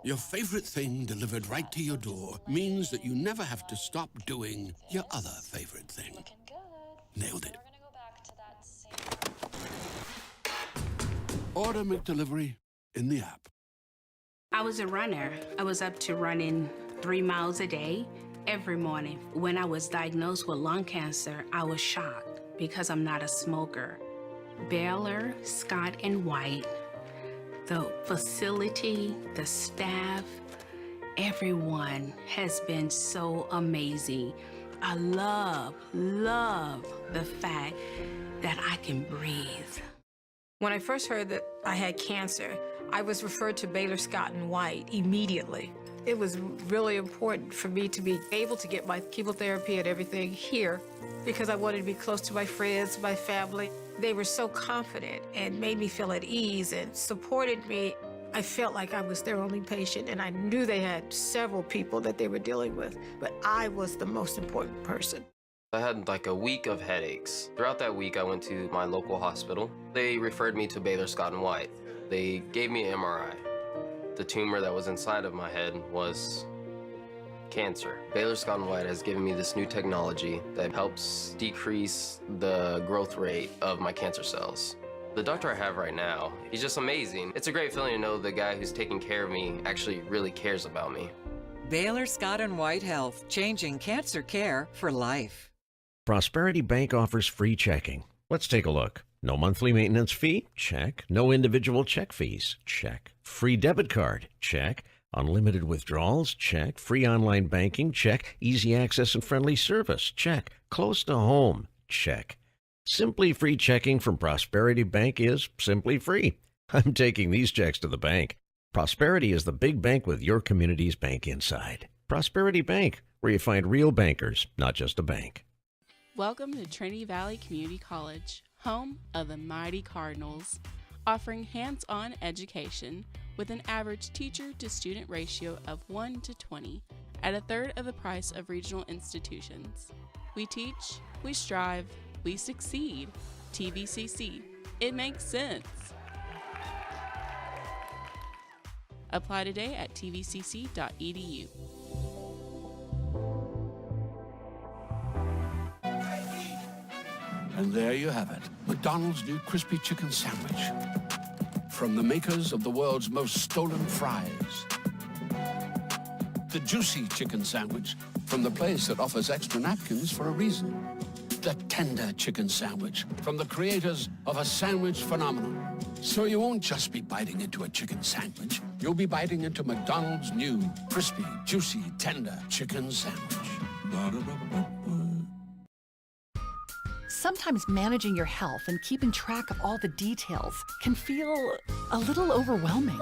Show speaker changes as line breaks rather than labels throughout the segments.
Your favorite thing delivered right to your door means that you never have to stop doing your other favorite thing.
Looking good.
Nailed it.
We're gonna go back to that same.
Order McDelivery in the app.
I was a runner. I was up to running 3 miles a day every morning. When I was diagnosed with lung cancer, I was shocked because I'm not a smoker. Baylor, Scott & White, the facility, the staff, everyone has been so amazing. I love the fact that I can breathe.
When I first heard that I had cancer, I was referred to Baylor Scott & White immediately. It was really important for me to be able to get my chemotherapy and everything here because I wanted to be close to my friends, my family. They were so confident and made me feel at ease and supported me. I felt like I was their only patient, and I knew they had several people that they were dealing with, but I was the most important person.
I had like a week of headaches. Throughout that week, I went to my local hospital. They referred me to Baylor Scott & White. They gave me an MRI. The tumor that was inside of my head was cancer. Baylor Scott & White has given me this new technology that helps decrease the growth rate of my cancer cells. The doctor I have right now, he's just amazing. It's a great feeling to know the guy who's taking care of me actually really cares about me.
Baylor Scott & White Health, changing cancer care for life.
Prosperity Bank offers free checking. Let's take a look. No monthly maintenance fee? Check. No individual check fees? Check. Free debit card? Check. Unlimited withdrawals? Check. Free online banking? Check. Easy access and friendly service? Check. Close to home? Check. Simply free checking from Prosperity Bank is simply free. I'm taking these checks to the bank. Prosperity is the big bank with your community's bank inside. Prosperity Bank, where you find real bankers, not just a bank.
Welcome to Trinity Valley Community College, home of the Mighty Cardinals, offering hands-on education with an average teacher-to-student ratio of 1 to 20 at a third of the price of regional institutions. We teach, we strive, we succeed. TVCC. It makes sense. Apply today at tvcc.edu.
And there you have it, McDonald's new crispy chicken sandwich. From the makers of the world's most stolen fries. The juicy chicken sandwich from the place that offers extra napkins for a reason. The tender chicken sandwich from the creators of a sandwich phenomenon. So you won't just be biting into a chicken sandwich. You'll be biting into McDonald's new crispy, juicy, tender chicken sandwich.
Sometimes managing your health and keeping track of all the details can feel a little overwhelming.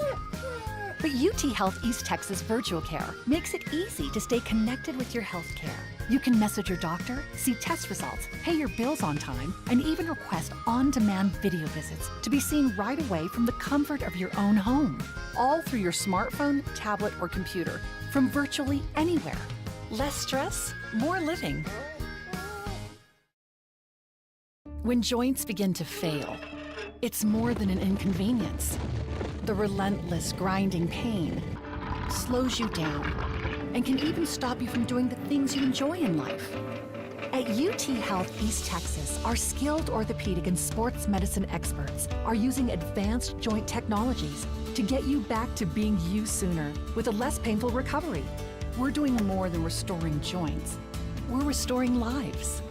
But UT Health East Texas Virtual Care makes it easy to stay connected with your health care. You can message your doctor, see test results, pay your bills on time, and even request on-demand video visits to be seen right away from the comfort of your own home. All through your smartphone, tablet, or computer, from virtually anywhere. Less stress, more living. When joints begin to fail, it's more than an inconvenience. The relentless grinding pain slows you down and can even stop you from doing the things you enjoy in life. At UT Health East Texas, our skilled orthopedic and sports medicine experts are using advanced joint technologies to get you back to being you sooner with a less painful recovery. We're doing more than restoring joints. We're restoring lives.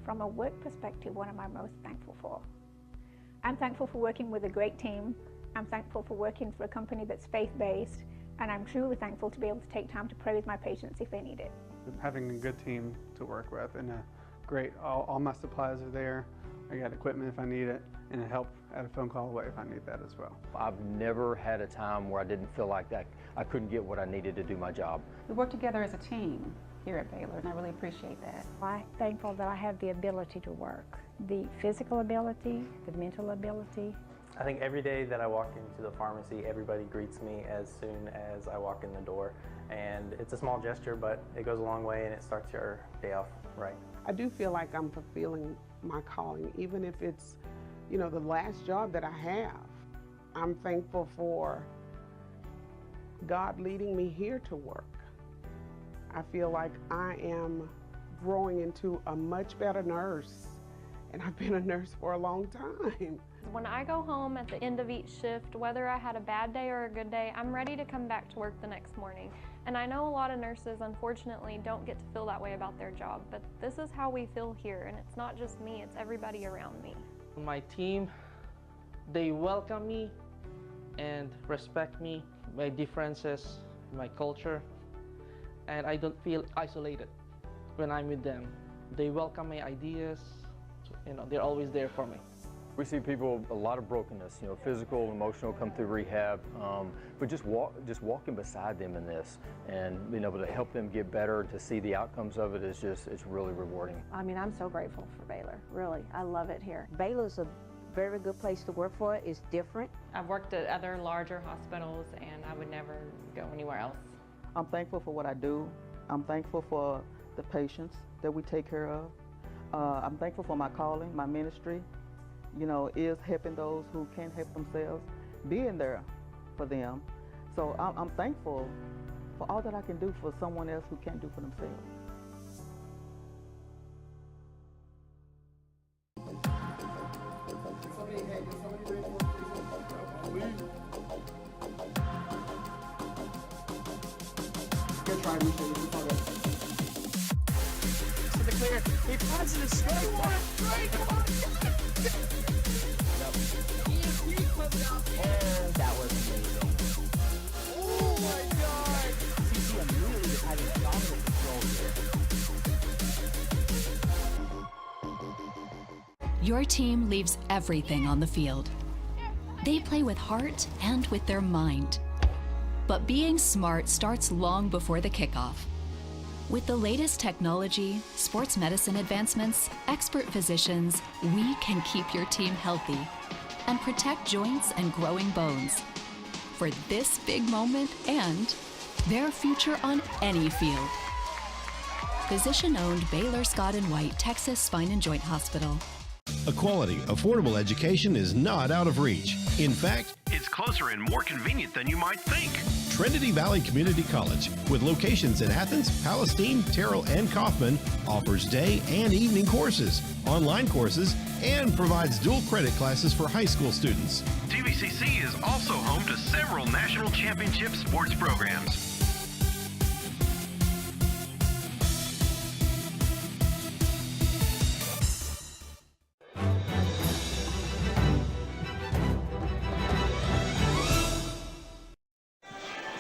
From a work perspective, what am I most thankful for? I'm thankful for working with a great team. I'm thankful for working for a company that's faith-based, and I'm truly thankful to be able to take time to pray with my patients if they need it.
Having a good team to work with and a great, all my supplies are there. I got equipment if I need it, and help at a phone call away if I need that as well.
I've never had a time where I didn't feel like that I couldn't get what I needed to do my job.
We work together as a team here at Baylor, and I really appreciate that.
I'm thankful that I have the ability to work, the physical ability, the mental ability.
I think every day that I walk into the pharmacy, everybody greets me as soon as I walk in the door. And it's a small gesture, but it goes a long way and it starts your day off right.
I do feel like I'm fulfilling my calling, even if it's you know, the last job that I have. I'm thankful for God leading me here to work. I feel like I am growing into a much better nurse, and I've been a nurse for a long time.
When I go home at the end of each shift, whether I had a bad day or a good day, I'm ready to come back to work the next morning. And I know a lot of nurses, unfortunately, don't get to feel that way about their job, but this is how we feel here, and it's not just me, it's everybody around me.
My team, they welcome me and respect me, my differences, my culture, and I don't feel isolated when I'm with them. They welcome my ideas, you know, they're always there for me.
We see people, a lot of brokenness, you know, physical, emotional, come through rehab, but just walking beside them in this and being able to help them get better, to see the outcomes of it is just, it's really rewarding.
I mean, I'm so grateful for Baylor, really. I love it here. Baylor's a very good place to work for. It's different.
I've worked at other larger hospitals and I would never go anywhere else.
I'm thankful for what I do. I'm thankful for the patients that we take care of. I'm thankful for my calling, my ministry, you know, is helping those who can't help themselves, being there for them. So I'm thankful for all that I can do for someone else who can't do for themselves.
To the clear, he passes it straight,
That was amazing.
Oh my God!
CC immediately just having dominant control here.
Your team leaves everything on the field. They play with heart and with their mind. But being smart starts long before the kickoff. With the latest technology, sports medicine advancements, expert physicians, we can keep your team healthy and protect joints and growing bones for this big moment and their future on any field. Physician-owned Baylor Scott & White Texas Spine and Joint Hospital.
A quality, affordable education is not out of reach. In fact, it's closer and more convenient than you might think. Trinity Valley Community College, with locations in Athens, Palestine, Terrell, and Kaufman, offers day and evening courses, online courses, and provides dual credit classes for high school students. TVCC is also home to several national championship sports programs.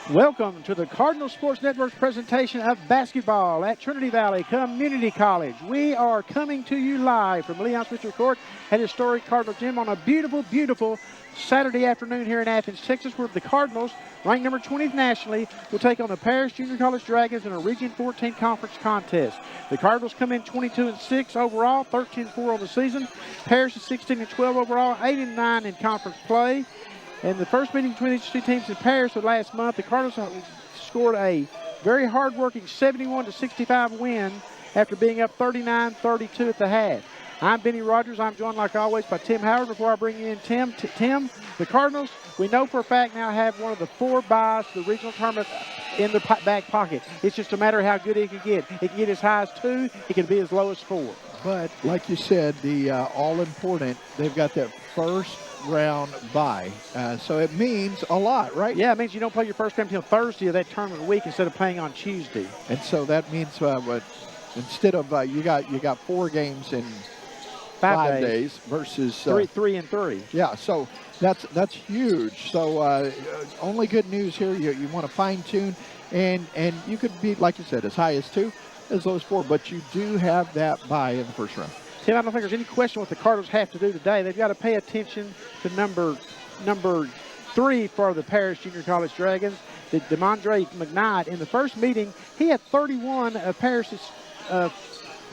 Welcome to the Cardinal Sports Network's presentation of basketball at Trinity Valley Community College. We are coming to you live from Leon Switzer Court at historic Cardinal Gym on a beautiful, beautiful Saturday afternoon here in Athens, Texas, where the Cardinals, ranked number 20th nationally, will take on the Paris Junior College Dragons in a Region 14 conference contest. The Cardinals come in 22-6 overall, 13-4 on the season. Paris is 16-12 overall, 8-9 in conference play. And the first meeting between these two teams in Paris was last month. The Cardinals scored a very hard-working 71-65 win after being up 39-32 at the half. I'm Benny Rogers. I'm joined, like always, by Tim Howard. Before I bring you in, Tim, the Cardinals, we know for a fact now have one of the 4 buys to the regional tournament in the back pocket. It's just a matter of how good it can get. It can get as high as 2. It can be as low as 4.
But like you said, the all-important, they've got that first round bye. So it means a lot, right?
Yeah, it means you don't play your first game until Thursday of that tournament week instead of playing on Tuesday.
And so that means instead of you got 4 games in 5 days versus
3 and 3.
Yeah, so that's huge. So only good news here. You want to fine tune, and you could be, like you said, as high as 2, as low as 4, but you do have that bye in the first round.
Tim, I don't think there's any question what the Cardinals have to do today. They've got to pay attention to number 3 for the Paris Junior College Dragons, the DeMondre McKnight. In the first meeting, he had 31 of Paris's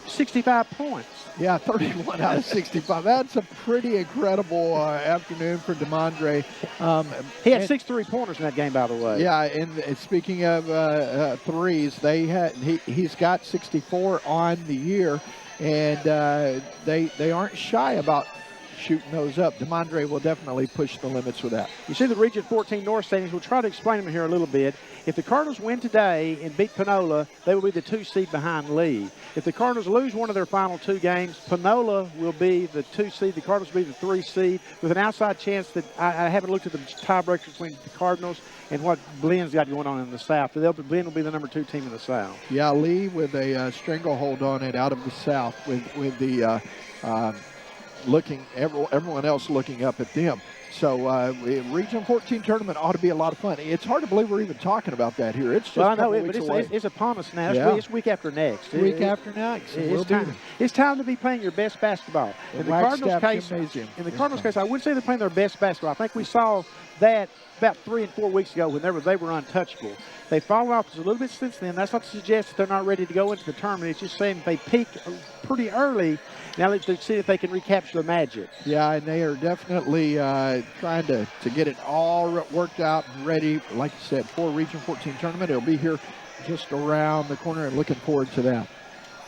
65 points.
Yeah, 31 out of 65. That's a pretty incredible afternoon for DeMondre.
He had 6 3-pointers in that game, by the way.
Yeah, and speaking of threes, he's got 64 on the year, and they aren't shy about shooting those up. DeMondre will definitely push the limits with that.
You see the Region 14 North standings. We'll try to explain them here a little bit. If the Cardinals win today and beat Panola, they will be the 2 seed behind Lee. If the Cardinals lose one of their final 2 games, Panola will be the 2 seed. The Cardinals will be the 3 seed with an outside chance that I haven't looked at the tiebreaker between the Cardinals and what Glen's got going on in the South. Glen will be the number 2 team in the South.
Yeah, Lee with a stranglehold on it out of the South with the everyone else looking up at them. So Region 14 tournament ought to be a lot of fun. It's hard to believe we're even talking about that here. It's just
I know it, but it's upon us now.
Yeah.
It's week after next.
After next.
It's time to be playing your best basketball. In the Cardinals case, I wouldn't say they're playing their best basketball. I think we saw that about 3 and 4 weeks ago when they were untouchable. They fallen off just a little bit since then. That's not to suggest that they're not ready to go into the tournament. It's just saying they peaked pretty early. Now let's see if they can recapture the magic.
Yeah, and they are definitely trying to get it all worked out and ready. Like you said, for Region 14 tournament, it'll be here just around the corner, and looking forward to that.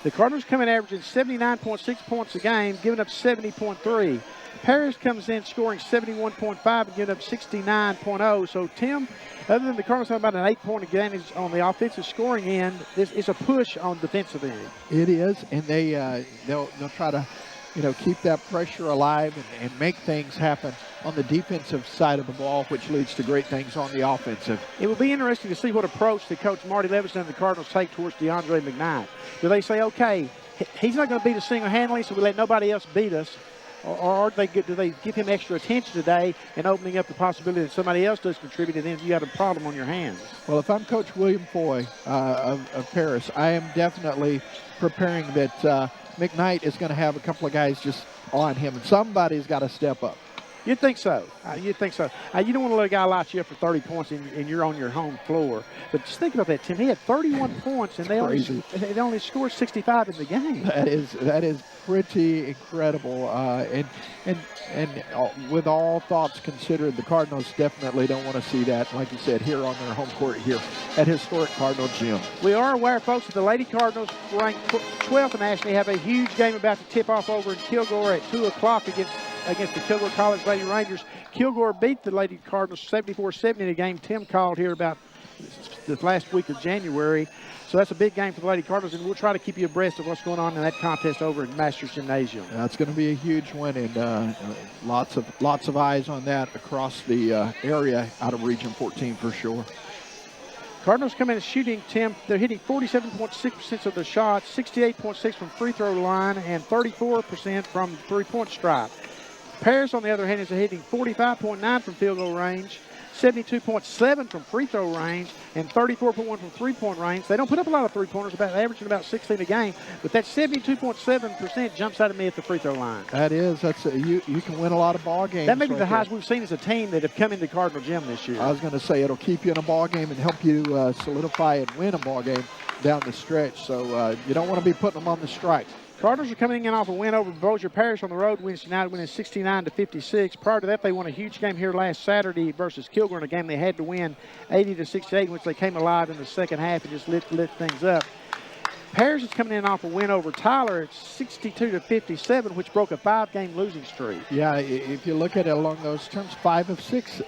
The Cardinals come in averaging 79.6 points a game, giving up 70.3. Paris comes in scoring 71.5 and giving up 69.0. So, Tim, other than the Cardinals have about an 8-point advantage on the offensive scoring end, this is a push on defensive end.
It is, and they'll try to, keep that pressure alive and make things happen on the defensive side of the ball, which leads to great things on the offensive.
It will be interesting to see what approach the coach Marty Levinson and the Cardinals take towards DeAndre McKnight. Do they say, okay, he's not going to beat us single-handedly, so we let nobody else beat us? Or do they give him extra attention today and opening up the possibility that somebody else does contribute, and then you got a problem on your hands?
Well, if I'm Coach William Foy of Paris, I am definitely preparing that McKnight is going to have a couple of guys just on him, and somebody's got to step up.
You'd think so. You'd think so. You don't want to let a guy light you up for 30 points and you're on your home floor. But just think about that, Tim. He had 31 points, and they only scored 65 in the game.
That is pretty incredible. And with all thoughts considered, the Cardinals definitely don't want to see that, like you said, here on their home court here at historic Cardinal Gym.
We are aware, folks, that the Lady Cardinals, ranked 12th nationally, have a huge game about to tip off over in Kilgore at 2 o'clock against the Kilgore College Lady Rangers. Kilgore beat the Lady Cardinals 74-70 in a game Tim called here about the last week of January. So that's a big game for the Lady Cardinals, and we'll try to keep you abreast of what's going on in that contest over at Masters Gymnasium.
That's going to be a huge one, and lots of eyes on that across the area out of Region 14 for sure.
Cardinals come in shooting, Tim. They're hitting 47.6% of their shots, 68.6% from free throw line, and 34% from three-point stripe. Paris, on the other hand, is hitting 45.9% from field goal range, 72.7% from free throw range, and 34.1% from three-point range. They don't put up a lot of three-pointers, averaging about 16 a game, but that 72.7% jumps out at me at the free throw line.
You can win a lot of ball games.
That may be the highest we've seen as a team that have come into Cardinal Gym this year.
I was going to say it'll keep you in a ball game and help you solidify and win a ball game down the stretch. So you don't want to be putting them on the strike.
Cardinals are coming in off a win over Bossier Parish on the road Wednesday night, winning 69-56. Prior to that, they won a huge game here last Saturday versus Kilgore in a game they had to win 80-68, which they came alive in the second half and just lit things up. Parish is coming in off a win over Tyler at 62-57, which broke a 5-game losing streak.
Yeah, if you look at it along those terms, 5 of 6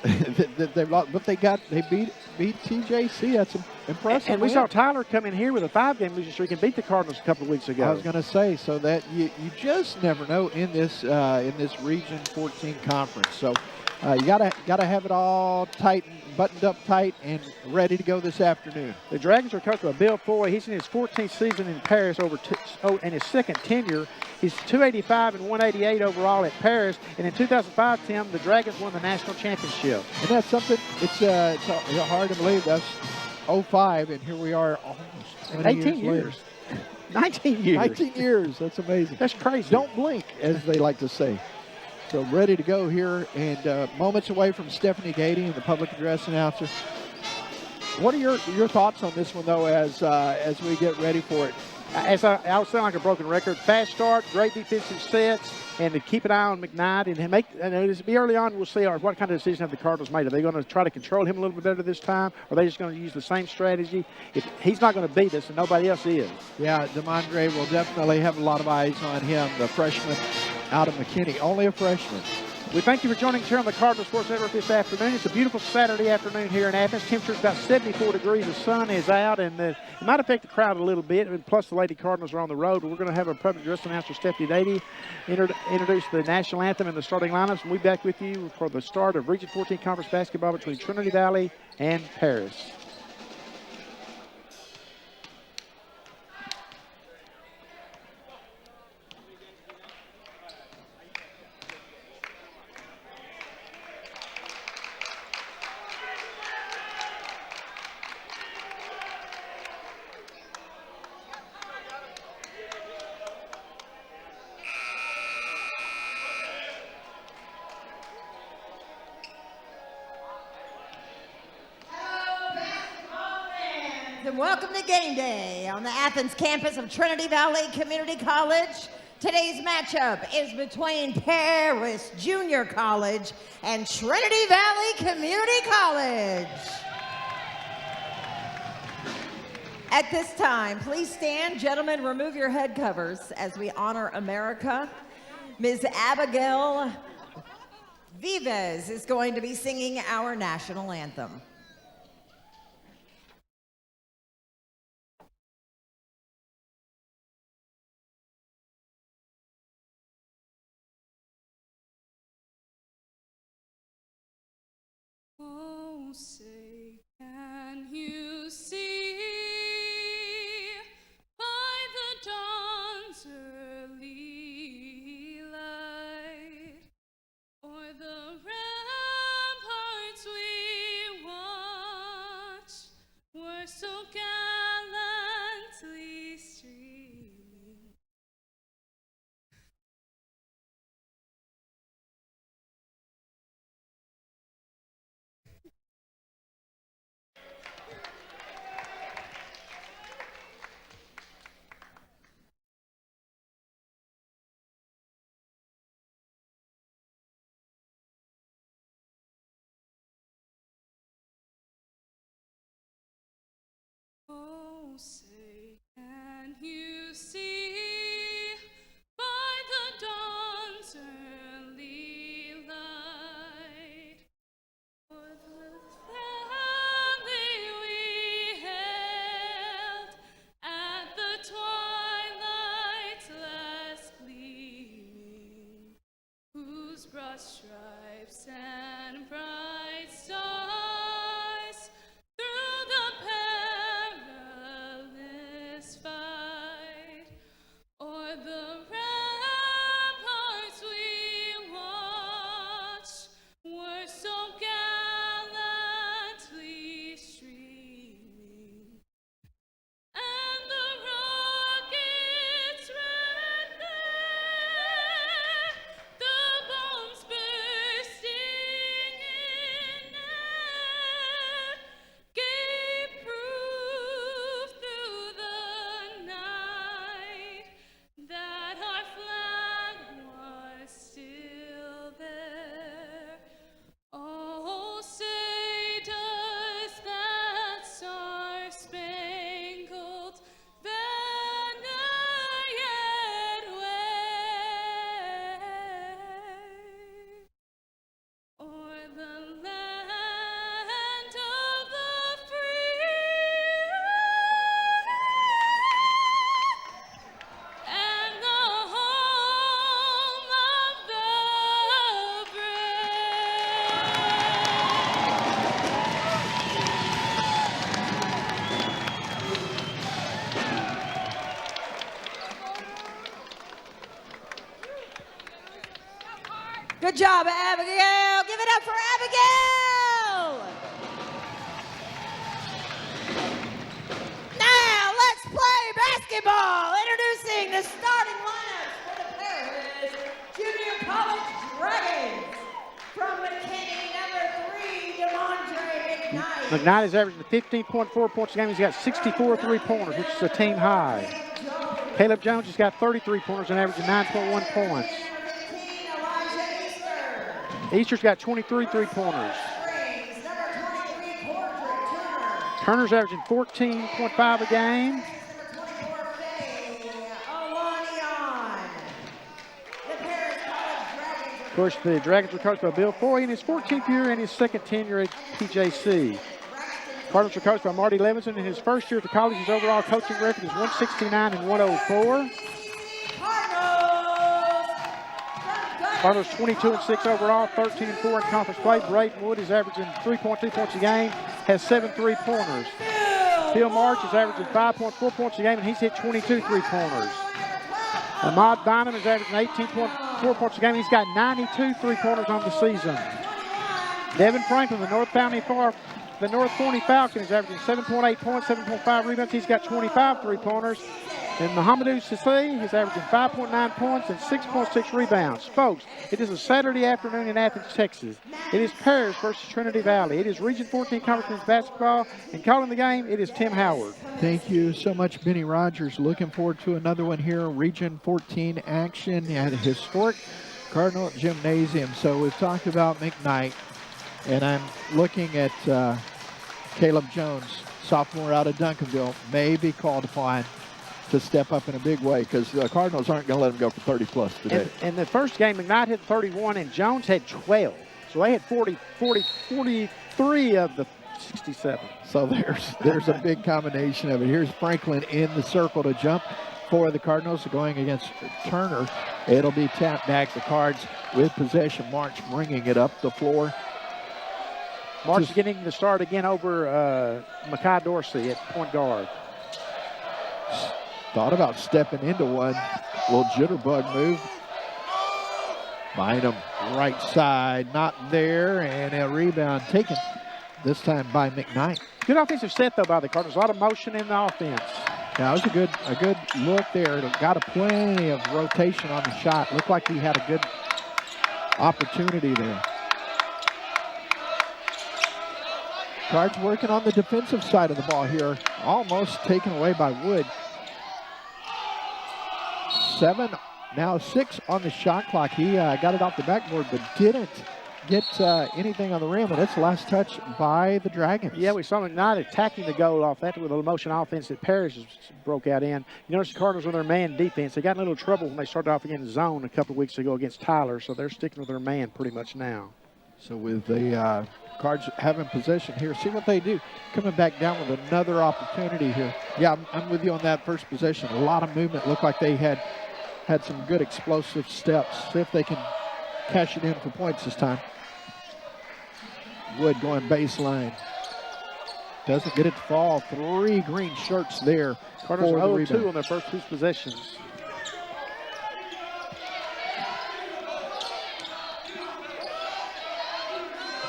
they've lost, but they beat TJC. That's impressive.
And we saw Tyler come in here with a 5-game losing streak and beat the Cardinals a couple of weeks ago.
I was going to say, so that you just never know in this Region 14 conference. So you gotta have it all tight, buttoned up tight, and ready to go this afternoon.
The Dragons are coached by Bill Foy. He's in his 14th season in Paris and his second tenure. He's 285 and 188 overall at Paris. And in 2005, Tim, the Dragons won the national championship.
And that's something. It's hard to believe. That's 05, and here we are almost
18 years. 19 years.
19 years. That's amazing.
That's crazy.
Don't blink, as they like to say. So ready to go here, and moments away from Stephanie Gady and the public address announcer. What are your thoughts on this one, though, as we get ready for it?
As I was sounding like a broken record. Fast start, great defensive sets, and to keep an eye on McKnight and make. And it'll be early on. We'll see what kind of decision have the Cardinals made. Are they going to try to control him a little bit better this time, or are they just going to use the same strategy? If he's not going to beat us, and nobody else is.
Yeah, DeMondre will definitely have a lot of eyes on him. The freshman out of McKinney, only a freshman.
We thank you for joining us here on the Cardinal Sports Network this afternoon. It's a beautiful Saturday afternoon here in Athens. Temperature's about 74 degrees. The sun is out, and it might affect the crowd a little bit. And plus, the Lady Cardinals are on the road. We're going to have a public address announcer, Stephanie Davey, introduce the national anthem and the starting lineups. And we'll be back with you for the start of Region 14 Conference basketball between Trinity Valley and Paris.
And welcome to game day on the Athens campus of Trinity Valley Community College. Today's matchup is between Paris Junior College and Trinity Valley Community College. At this time, please stand. Gentlemen, remove your head covers as we honor America. Ms. Abigail Vives is going to be singing our national anthem.
Oh, say, can you see by the dawn's early light, o'er the ramparts we watched were so gallantly streaming? Oh, say, can you see by the dawn's early light, o'er the valley we hailed at the twilight's last gleaming, whose broad stripes and bright stars through the perilous fight, o'er the ramparts we watched were so gallantly streaming, and the rockets' red glare, the bombs bursting in air, gave proof through the night that our flag was still there. Oh, say, does that star-spangled banner yet wave o'er the land of the free and the home of the
Good job, Abigail. Give it up for Abigail. Now let's play basketball. Introducing the starting lineups for the Paris Junior College Dragons. From McKinney, number 3, DeMondre McKnight.
McKnight is averaging 15.4 points a game. He's got 64 three-pointers, which is a team high. Caleb Jones has got 33 pointers and averaging 9.1 points. Easter's got 23 three-pointers. Turner's averaging 14.5 a game.
The Paris
course, the Dragons were coached by Bill Foy in his 14th year and his second tenure at PJC. Cardinals were coached by Marty Levinson. In his first year at the college, his overall coaching record is 169 and 104. Cardinals 22 and 6 overall, 13 and 4 in conference play. Braden Wood is averaging 3.2 points a game, has 7 3-pointers. Phil March is averaging 5.4 points a game, and he's hit 22 3-pointers. Ahmad Bynum is averaging 18.4 points a game. He's got 92 3-pointers on the season. Devin Franklin, the North County Falcon, is averaging 7.8 points, 7.5 rebounds. He's got 25 3-pointers. And Mohamedou Sissé is averaging 5.9 points and 6.6 rebounds. Folks, it is a Saturday afternoon in Athens, Texas. It is Paris versus Trinity Valley. It is Region 14 Conference Men's basketball. And calling the game, it is Tim Howard.
Thank you so much, Benny Rogers. Looking forward to another one here, Region 14 action at historic Cardinal Gymnasium. So we've talked about McKnight, and I'm looking at Caleb Jones, sophomore out of Duncanville, may be called upon to step up in a big way because the Cardinals aren't going to let him go for 30-plus today.
In the first game, McKnight had 31 and Jones had 12. So they had 43 of the 67.
So there's a big combination of it. Here's Franklin in the circle to jump for the Cardinals going against Turner. It'll be tapped back. The Cards with possession. March bringing it up the floor.
March is getting the start again over Makai Dorsey at point guard.
Thought about stepping into one. Little jitterbug move. Bynum, right side, not there, and a rebound taken this time by McKnight.
Good offensive set, though, by the Cardinals. A lot of motion in the offense.
Yeah, it was a good look there. It got plenty of rotation on the shot. Looked like he had a good opportunity there. Cards working on the defensive side of the ball here. Almost taken away by Wood. 7, now 6 on the shot clock. He got it off the backboard, but didn't get anything on the rim, and it's the last touch by the Dragons.
Yeah, we saw McKnight attacking the goal off that with a motion offense that Parrish broke out in. You notice the Cardinals with their man defense. They got in a little trouble when they started off against zone a couple of weeks ago against Tyler, so they're sticking with their man pretty much now.
So with the Cards having possession here, see what they do. Coming back down with another opportunity here. Yeah, I'm with you on that first possession. A lot of movement. Looked like they had some good explosive steps. See if they can cash it in for points this time. Wood going baseline. Doesn't get it to fall. 3 green shirts there.
Cardinals are 0-2 on their first 2 possessions.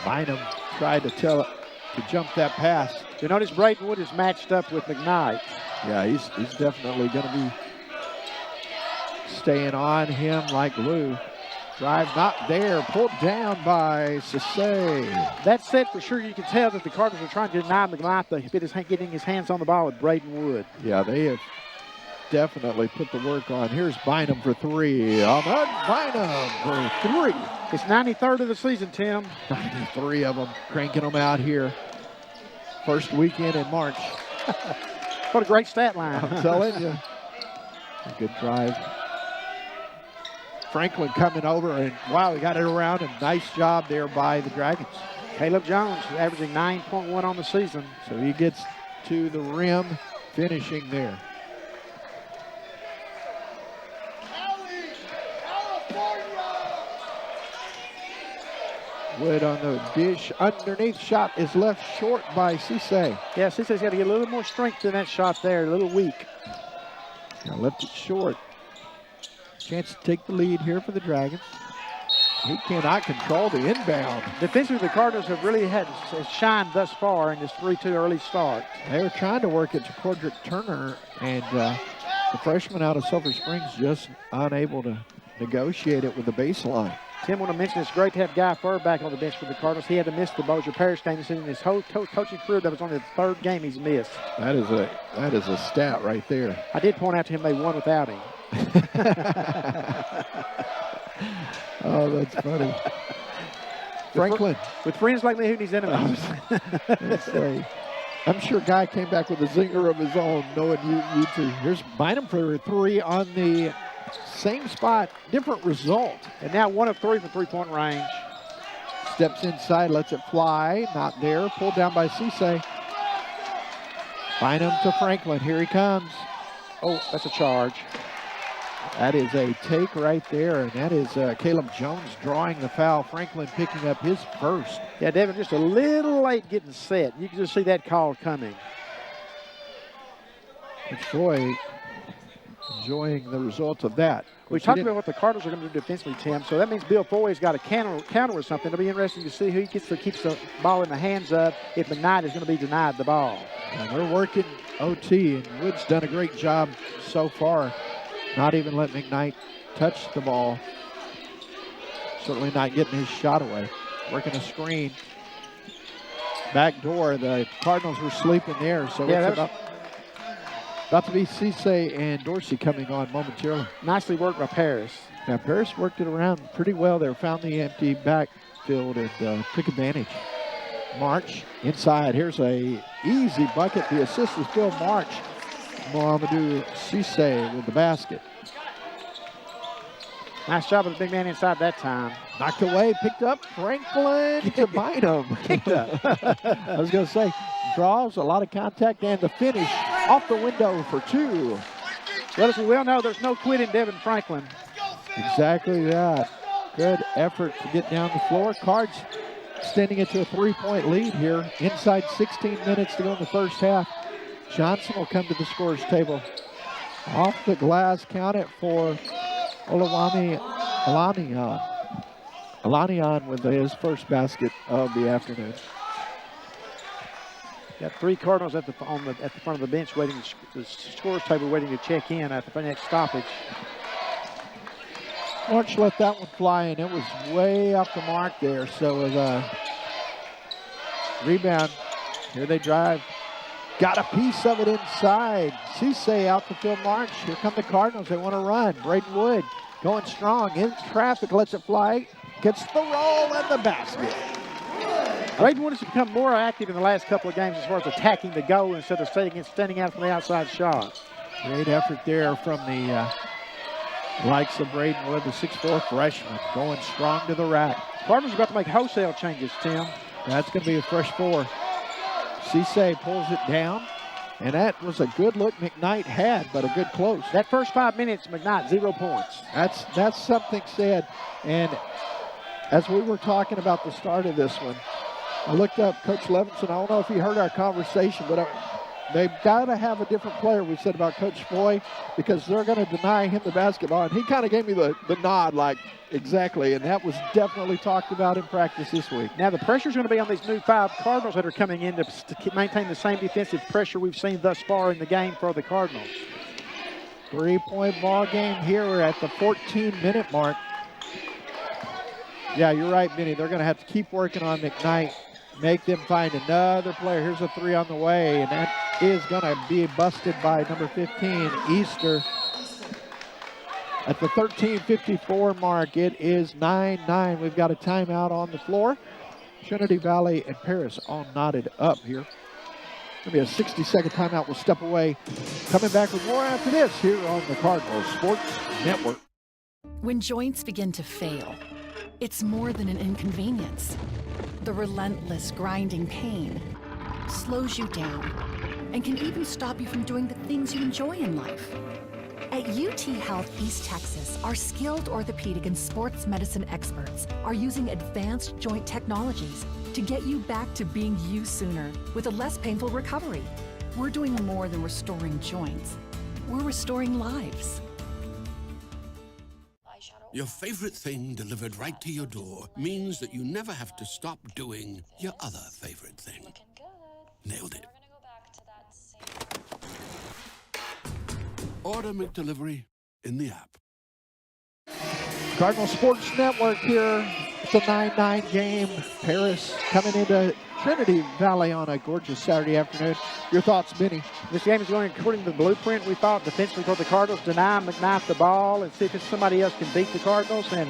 Bynum tried to tell it to jump that pass.
You notice Braden Wood is matched up with McKnight.
Yeah, he's definitely going to be staying on him like glue. Drive not there, pulled down by Sissé.
That said, for sure you can tell that the Cardinals are trying to deny McKnight getting his hands on the ball with Braden Wood.
Yeah, they have definitely put the work on. Here's Bynum for 3. Ahmad Bynum for 3.
It's 93rd of the season, Tim.
93 of them, cranking them out here. First weekend in March.
What a great stat line.
I'm telling you. A good drive. Franklin coming over, and wow, he got it around, and nice job there by the Dragons.
Caleb Jones averaging 9.1 on the season.
So he gets to the rim, finishing there. Wood on the dish. Underneath shot is left short by Sissé.
Yeah, Sissé's got to get a little more strength in that shot there. A little weak.
Left it short. Chance to take the lead here for the Dragons. He cannot control the inbound.
Defensively, the Cardinals have really has shined thus far in this 3-2 early start.
They were trying to work it to Cordrick Turner, and the freshman out of Silver Springs just unable to negotiate it with the baseline.
Tim, want to mention it's great to have Guy Furr back on the bench for the Cardinals. He had to miss the Bossier Parish game. In his whole coaching career, that was only the 3rd game he's missed.
That is a stat right there.
I did point out to him they won without him.
Oh, that's funny. Franklin.
With friends like me, who needs enemies?
I'm sure Guy came back with a zinger of his own, knowing you two. Here's Bynum for 3 on the Same spot, different result.
And now 1 of 3 from three-point range.
Steps inside, lets it fly. Not there. Pulled down by Cisse. Bynum to Franklin. Here he comes.
Oh, that's a charge.
That is a take right there, and that is Caleb Jones drawing the foul. Franklin picking up his first.
Yeah, Devin, just a little late getting set. You can just see that call coming.
Troy enjoying the result of that.
We talked about what the Cardinals are going to do defensively, Tim, so that means Bill Foy's got a counter or something. It'll be interesting to see who keeps the ball in the hands of if McKnight is going to be denied the ball.
And they're working OT, and Wood's done a great job so far. Not even let McKnight touch the ball. Certainly not getting his shot away. Working a screen. Back door, the Cardinals were sleeping there, so yeah, it's about to be Cisse and Dorsey coming on momentarily.
Nicely worked by Paris.
Yeah, Paris worked it around pretty well there. Found the empty backfield and took advantage. March inside. Here's a easy bucket. The assist is Phil March. Mohamedou Cisse with the basket.
Nice job of the big man inside that time.
Knocked away, picked up. Franklin to Bynum.
Kicked up.
I was going to say, draws, a lot of contact, and the finish off the window for 2.
Well, as we well know, there's no quitting Devin Franklin.
Exactly that. Good effort to get down the floor. Cards extending it to a 3-point lead here. Inside 16 minutes to go in the first half. Johnson will come to the scorer's table. Off the glass, count it for Olawami Alanian with his first basket of the afternoon.
Got 3 Cardinals at the front of the bench waiting, the scorer's table waiting to check in at the next stoppage.
March let that one fly, and it was way off the mark there. So with a rebound, here they drive. Got a piece of it inside. Cisse out to Phil March. Here come the Cardinals. They want to run. Braden Wood going strong. In traffic, lets it fly. Gets the roll and the basket.
Braden Wood has become more active in the last couple of games as far as attacking the goal instead of standing out from the outside shot.
Great effort there from the likes of Braden Wood, the 6'4" freshman, going strong to the rack.
Cardinals are about to make wholesale changes, Tim.
That's going to be a fresh 4. Cisse pulls it down, and that was a good look McKnight had, but a good close.
That first 5 minutes, McKnight, 0 points.
That's something said. And as we were talking about the start of this one, I looked up Coach Levinson. I don't know if he heard our conversation, but they've got to have a different player, we said about Coach Foy, because they're going to deny him the basketball. And he kind of gave me the nod, like, exactly, and that was definitely talked about in practice this week.
Now the pressure's going to be on these new 5 Cardinals that are coming in to maintain the same defensive pressure we've seen thus far in the game for the Cardinals.
3-point ball game here. We're at the 14-minute mark. Yeah, you're right, Benny. They're going to have to keep working on McKnight, make them find another player. Here's a 3 on the way, and that is going to be busted by number 15, Easter. At the 13:54 mark, it is 9-9. We've got a timeout on the floor. Trinity Valley and Paris all knotted up here. Going to be a 60-second timeout. We'll step away. Coming back with more after this here on the Cardinals Sports Network.
When joints begin to fail, it's more than an inconvenience. The relentless grinding pain slows you down and can even stop you from doing the things you enjoy in life. At UT Health East Texas, our skilled orthopedic and sports medicine experts are using advanced joint technologies to get you back to being you sooner with a less painful recovery. We're doing more than restoring joints. We're restoring lives.
Your favorite thing delivered right to your door means that you never have to stop doing your other favorite thing. Nailed it. Order McDelivery in the app.
Cardinal Sports Network here. It's a 9-9 game. Paris coming into Trinity Valley on a gorgeous Saturday afternoon. Your thoughts, Benny?
This game is going according to the blueprint. We thought defensively for the Cardinals, deny McKnight the ball and see if somebody else can beat the Cardinals. And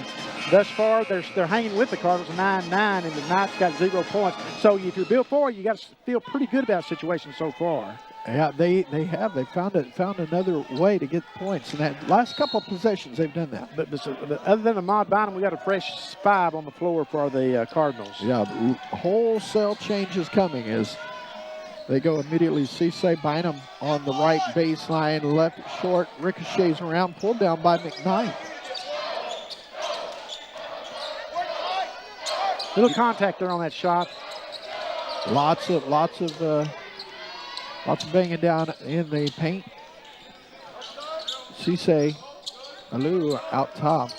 thus far, they're hanging with the Cardinals 9-9, and McKnight's got 0 points. So if you're Bill Ford, you got to feel pretty good about the situation so far.
Yeah, they have. They found another way to get points. In that last couple of possessions, they've done that.
But other than Ahmad Bynum, we got a fresh 5 on the floor for the Cardinals.
Yeah, wholesale changes coming as they go immediately. Cisse Bynum on the right baseline, left short, ricochets around, pulled down by McKnight.
Little contact there on that shot.
Lots of banging down in the paint. Cisse Alou out top.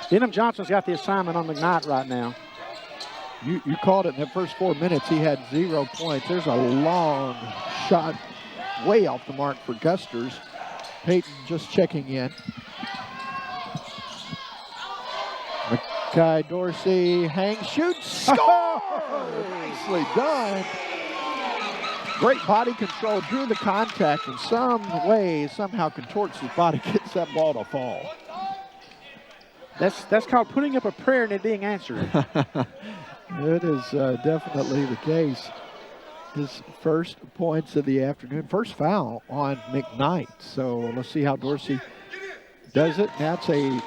Denham Johnson's got the assignment on McKnight right now.
You called it in the first 4 minutes. He had 0 points. There's a long shot way off the mark for Gusters. Peyton just checking in. Makai Dorsey hangs, shoots, score! Nicely done. Great body control, drew the contact in some way, somehow contorts his body, gets that ball to fall.
That's called putting up a prayer and it being answered.
It is definitely the case. His first points of the afternoon, first foul on McKnight. So let's see how Dorsey does it. That's a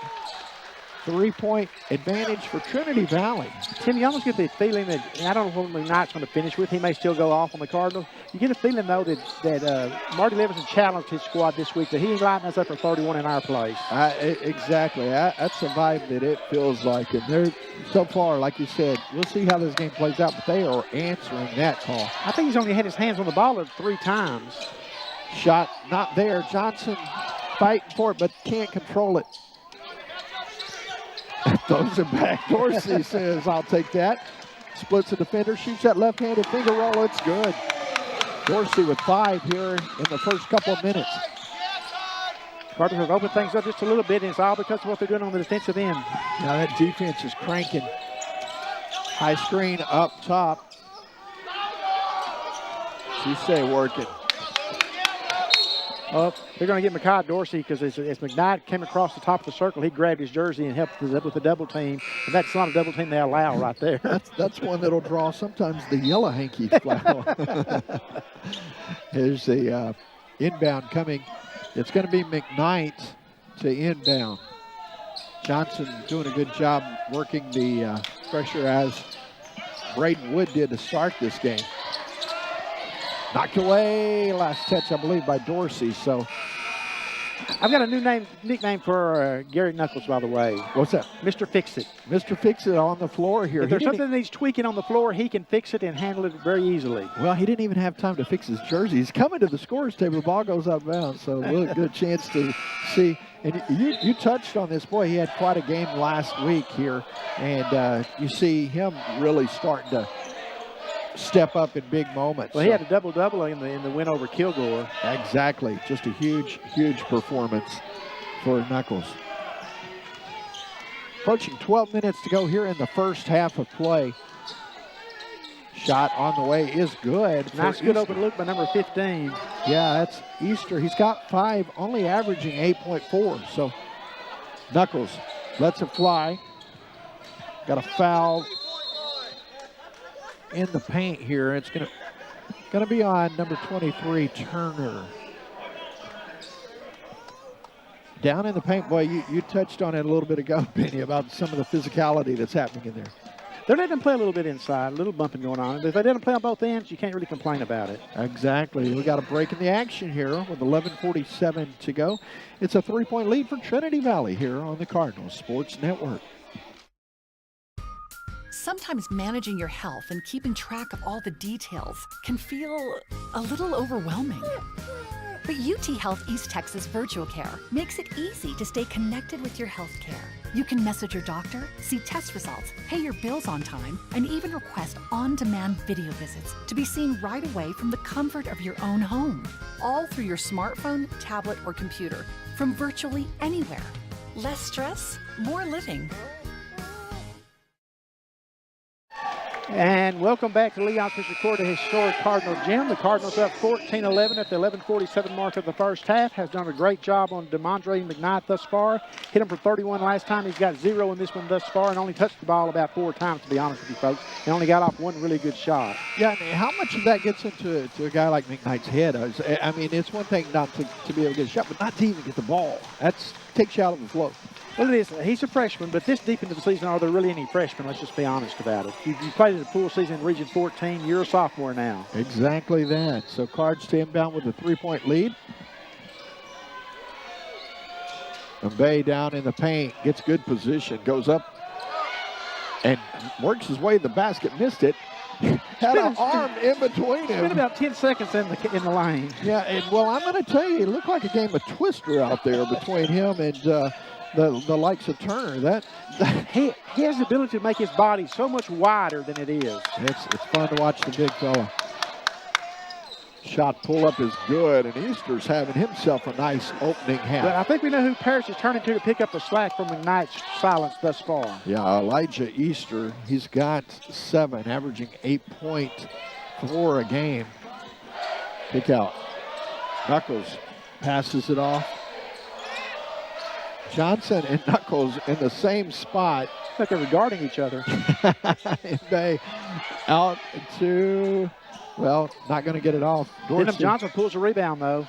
3-point advantage for Trinity Valley.
Tim, you almost get the feeling that, and I don't know what McKnight's going to finish with. He may still go off on the Cardinals. You get a feeling, though, that Marty Levinson challenged his squad this week, that he ain't lighting us up for 31 in our place.
Exactly. That's the vibe that it feels like. And they're, so far, like you said, we'll see how this game plays out, but they are answering that call.
I think he's only had his hands on the ball 3 times.
Shot not there. Johnson fighting for it, but can't control it. Throws it back. Dorsey says, I'll take that. Splits the defender, shoots that left-handed finger roll. It's good. Dorsey with 5 here in the first couple of minutes.
Cardinals have opened things up just a little bit, and it's all because of what they're doing on the defensive end.
Now that defense is cranking. High screen up top. Cisse working.
They're going to get Makai Dorsey because as McKnight came across the top of the circle, he grabbed his jersey and helped us up with the double team. And that's not a double team they allow right there.
That's one that'll draw sometimes the yellow hanky foul. Here's the inbound coming. It's going to be McKnight to inbound. Johnson doing a good job working the pressure as Braden Wood did to start this game. Knocked away, last touch, I believe, by Dorsey. So
I've got a new nickname for Gary Knuckles, by the way.
What's that?
Mr. Fix-It.
Mr. Fix-It on the floor here.
If there's something that needs tweaking on the floor, he can fix it and handle it very easily.
Well, he didn't even have time to fix his jersey. He's coming to the scorer's table. The ball goes out of bounds, so a good chance to see. And you touched on this. Boy, he had quite a game last week here. And you see him really starting to step up in big moments.
Well, he had a double-double in the win over Kilgore.
Exactly. Just a huge performance for Knuckles. Approaching 12 minutes to go here in the first half of play. Shot on the way is good.
Nice good open look by number 15.
Yeah, that's Easter. He's got 5, only averaging 8.4. So Knuckles lets it fly. Got a foul in the paint here. It's gonna be on number 23, Turner. Down in the paint, boy, you touched on it a little bit ago, Benny, about some of the physicality that's happening in there.
They're letting them play a little bit inside, a little bumping going on. If they didn't play on both ends, you can't really complain about it.
Exactly. We got a break in the action here with 11:47 to go. It's a 3-point lead for Trinity Valley here on the Cardinals Sports Network.
Sometimes managing your health and keeping track of all the details can feel a little overwhelming. But UT Health East Texas Virtual Care makes it easy to stay connected with your health care. You can message your doctor, see test results, pay your bills on time, and even request on-demand video visits to be seen right away from the comfort of your own home. All through your smartphone, tablet, or computer, from virtually anywhere. Less stress, more living.
And welcome back to Leon Fisher Court, the historic Cardinal Gym. The Cardinals up 14-11 at the 11:47 mark of the first half. Has done a great job on DeMondre McKnight thus far. Hit him for 31 last time. He's got 0 in this one thus far and only touched the ball about 4 times, to be honest with you folks. And only got off one really good shot.
Yeah, I mean, how much of that gets into a guy like McKnight's head? I mean, it's one thing not to be able to get a shot, but not to even get the ball. That takes you out of the flow.
Well, it is. He's a freshman, but this deep into the season, are there really any freshmen? Let's just be honest about it. You played in the pool season in Region 14. You're a sophomore now.
Exactly that. So Cards to inbound with a 3-point lead. MBB down in the paint, gets good position, goes up and works his way to the basket, missed it. Had an arm in between him.
It's been about 10 seconds in the lane.
Yeah, and well, I'm going to tell you, it looked like a game of Twister out there between him and the likes of Turner.
He has the ability to make his body so much wider than it is.
It's fun to watch the big fella. Shot pull-up is good, and Easter's having himself a nice opening half.
But I think we know who Parrish is turning to pick up the slack from McKnight's silence thus far.
Yeah, Elijah Easter, he's got 7, averaging 8.4 a game. Kick out. Knuckles passes it off. Johnson and Knuckles in the same spot.
Like they're regarding each other.
They out to, well, not going to get it off.
Denham Johnson pulls a rebound, though.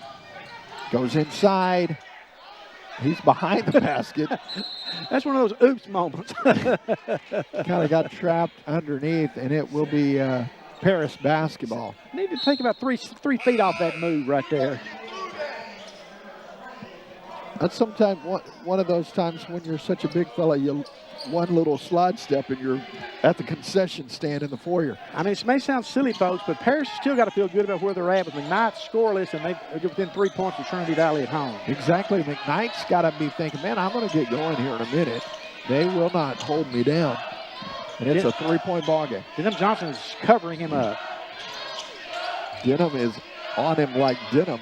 Goes inside. He's behind the basket.
That's one of those oops moments.
Kind of got trapped underneath, and it will be Paris basketball.
Need to take about three feet off that move right there.
That's sometimes one of those times when you're such a big fella, one little slide step and you're at the concession stand in the foyer.
I mean, it may sound silly, folks, but Parrish still got to feel good about where they're at with McKnight scoreless, and they're within 3 points of Trinity Valley at home.
Exactly. McKnight's got to be thinking, man, I'm going to get going here in a minute. They will not hold me down. And it's a 3-point ball game.
Denham Johnson is covering him up.
Denham is on him like Denham.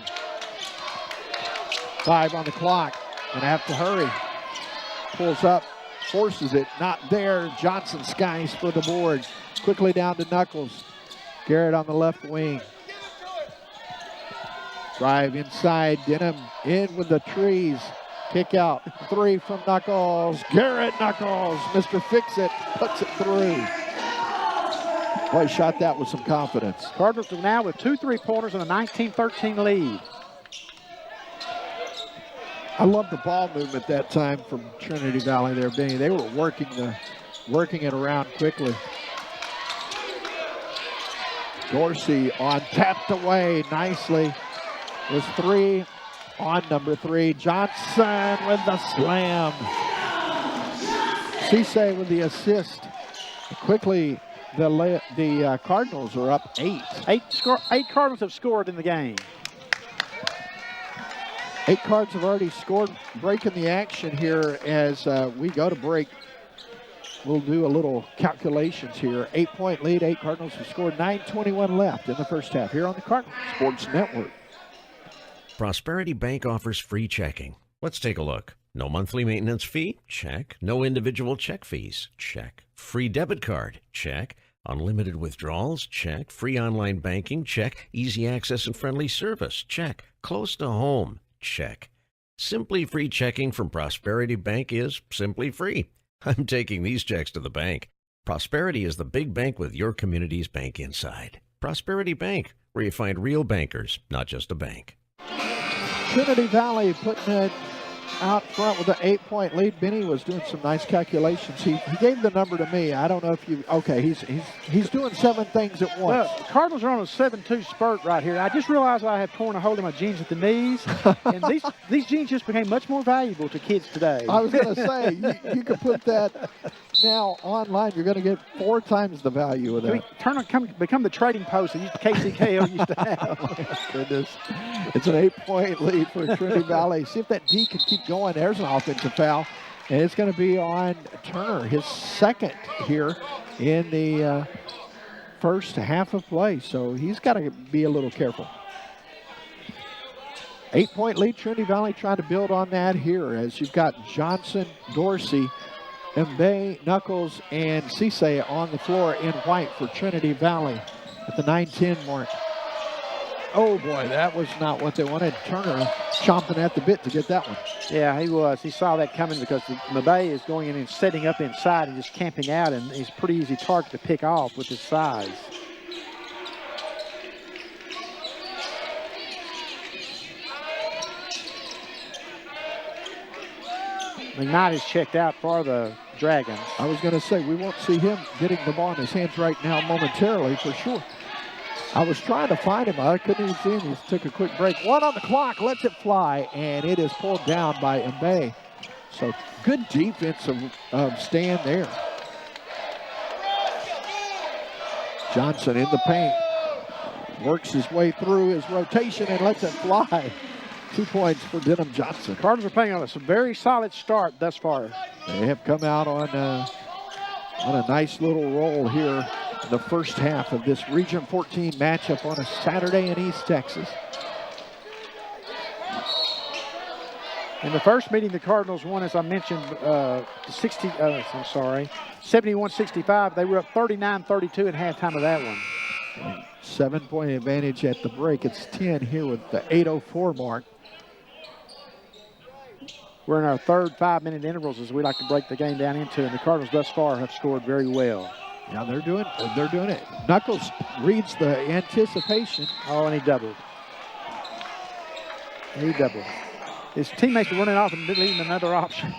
5 on the clock. Gonna have to hurry. Pulls up, forces it, not there. Johnson skies for the board. Quickly down to Knuckles. Garrett on the left wing. Drive inside. Denham in with the trees. Kick out. 3 from Knuckles. Garrett Knuckles, Mr. Fix-It, puts it through. Boy, shot that with some confidence.
Cardinals are now with 2 3-pointers and a 19-13 lead.
I love the ball movement that time from Trinity Valley there, Benny. They were working it around quickly. Dorsey on tapped away nicely. There's 3 on number 3. Johnson with the slam. Cisse with the assist. Quickly, the Cardinals are up 8.
8 Cardinals have scored in the game.
8 Cards have already scored, breaking the action here as we go to break. We'll do a little calculations here. 8-point lead, 8 Cardinals have scored, 9:21 left in the first half here on the Cardinal Sports Network.
Prosperity Bank offers free checking. Let's take a look. No monthly maintenance fee? Check. No individual check fees? Check. Free debit card? Check. Unlimited withdrawals? Check. Free online banking? Check. Easy access and friendly service? Check. Close to home? Check. Simply free checking from Prosperity Bank is simply free. I'm taking these checks to the bank. Prosperity is the big bank with your community's bank inside. Prosperity Bank, where you find real bankers, not just a bank.
Trinity Valley putting it out front with an 8-point lead. Benny was doing some nice calculations. He gave the number to me. I don't know if you. Okay, he's doing 7 things at once.
Well, the Cardinals are on a 7-2 spurt right here. I just realized I have torn a hole in my jeans at the knees, and these jeans just became much more valuable to kids today.
I was going to say you could put that now online. You're going to get 4 times the value of that.
Become the trading post that KCKL used to have.
Oh my goodness, it's an 8-point lead for Trinity Valley. See if that D can keep going. There's an offensive foul, and it's going to be on Turner, his second here in the first half of play. So he's got to be a little careful. 8-point lead, Trinity Valley trying to build on that here as you've got Johnson, Dorsey, MBB, Knuckles, and Cisse on the floor in white for Trinity Valley at the 9:10 mark. Oh boy, that was not what they wanted. Turner chomping at the bit to get that one.
Yeah, he was. He saw that coming because MBB is going in and setting up inside and just camping out, and he's a pretty easy target to pick off with his size. McKnight is checked out for the Dragons.
I was going to say, we won't see him getting the ball in his hands right now momentarily for sure. I was trying to find him. I couldn't even see him. He took a quick break. 1 on the clock, lets it fly, and it is pulled down by MBB. So good defensive stand there. Johnson in the paint. Works his way through his rotation and lets it fly. 2 points for Denham Johnson.
Cardinals are playing on a very solid start thus far.
They have come out on a nice little roll here in the first half of this Region 14 matchup on a Saturday in East Texas.
In the first meeting, the Cardinals won, as I mentioned, 71-65. They were up 39-32 at halftime of that one.
7-point advantage at the break. It's 10 here with the 8:04 mark.
We're in our third 5-minute intervals, as we like to break the game down into, and the Cardinals thus far have scored very well.
Yeah, they're doing it. Knuckles reads the anticipation.
Oh, and he doubled. His teammates were running off and leaving another option.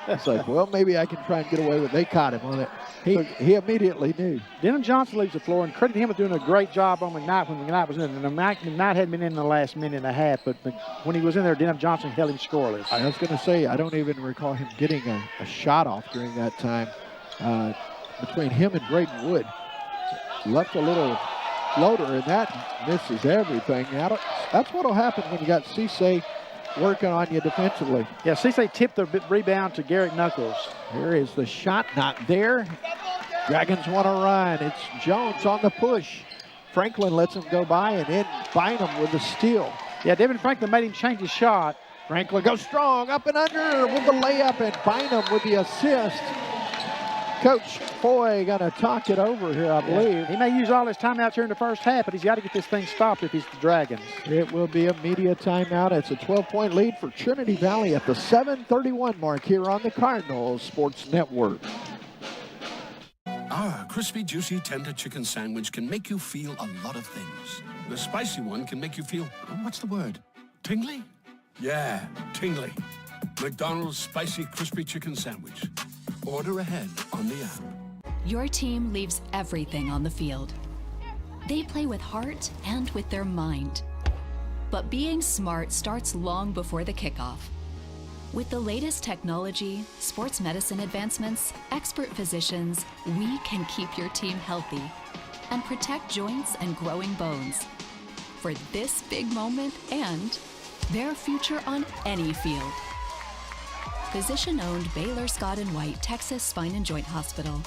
It's like, well, maybe I can try and get away with it. They caught him on it. He immediately knew.
Denham Johnson leaves the floor, and credit him for doing a great job on McKnight when McKnight was in. And McKnight hadn't been in the last minute and a half, but when he was in there, Denham Johnson held him scoreless.
I was going to say, I don't even recall him getting a shot off during that time. Between him and Braden Wood, left a little floater, and that misses everything. That's what will happen when you got Cisse working on you defensively.
Yeah, Cisse tipped the rebound to Garrett Knuckles.
Here is the shot, not there. Dragons want to run. It's Jones on the push. Franklin lets him go by, and then Bynum with the steal.
Yeah, Devin Franklin made him change his shot.
Franklin goes strong, up and under with the layup, and Bynum with the assist. Coach Foy going to talk it over here, I believe.
He may use all his timeouts here in the first half, but he's got to get this thing stopped if he's the Dragons.
It will be a media timeout. It's a 12-point lead for Trinity Valley at the 7:31 mark here on the Cardinals Sports Network.
Our crispy, juicy, tender chicken sandwich can make you feel a lot of things. The spicy one can make you feel, what's the word? Tingly? Yeah, tingly. McDonald's Spicy Crispy Chicken Sandwich. Order ahead on the app.
Your team leaves everything on the field. They play with heart and with their mind. But being smart starts long before the kickoff. With the latest technology, sports medicine advancements, expert physicians, we can keep your team healthy and protect joints and growing bones for this big moment and their future on any field. Physician-owned Baylor Scott & White Texas Spine and Joint Hospital.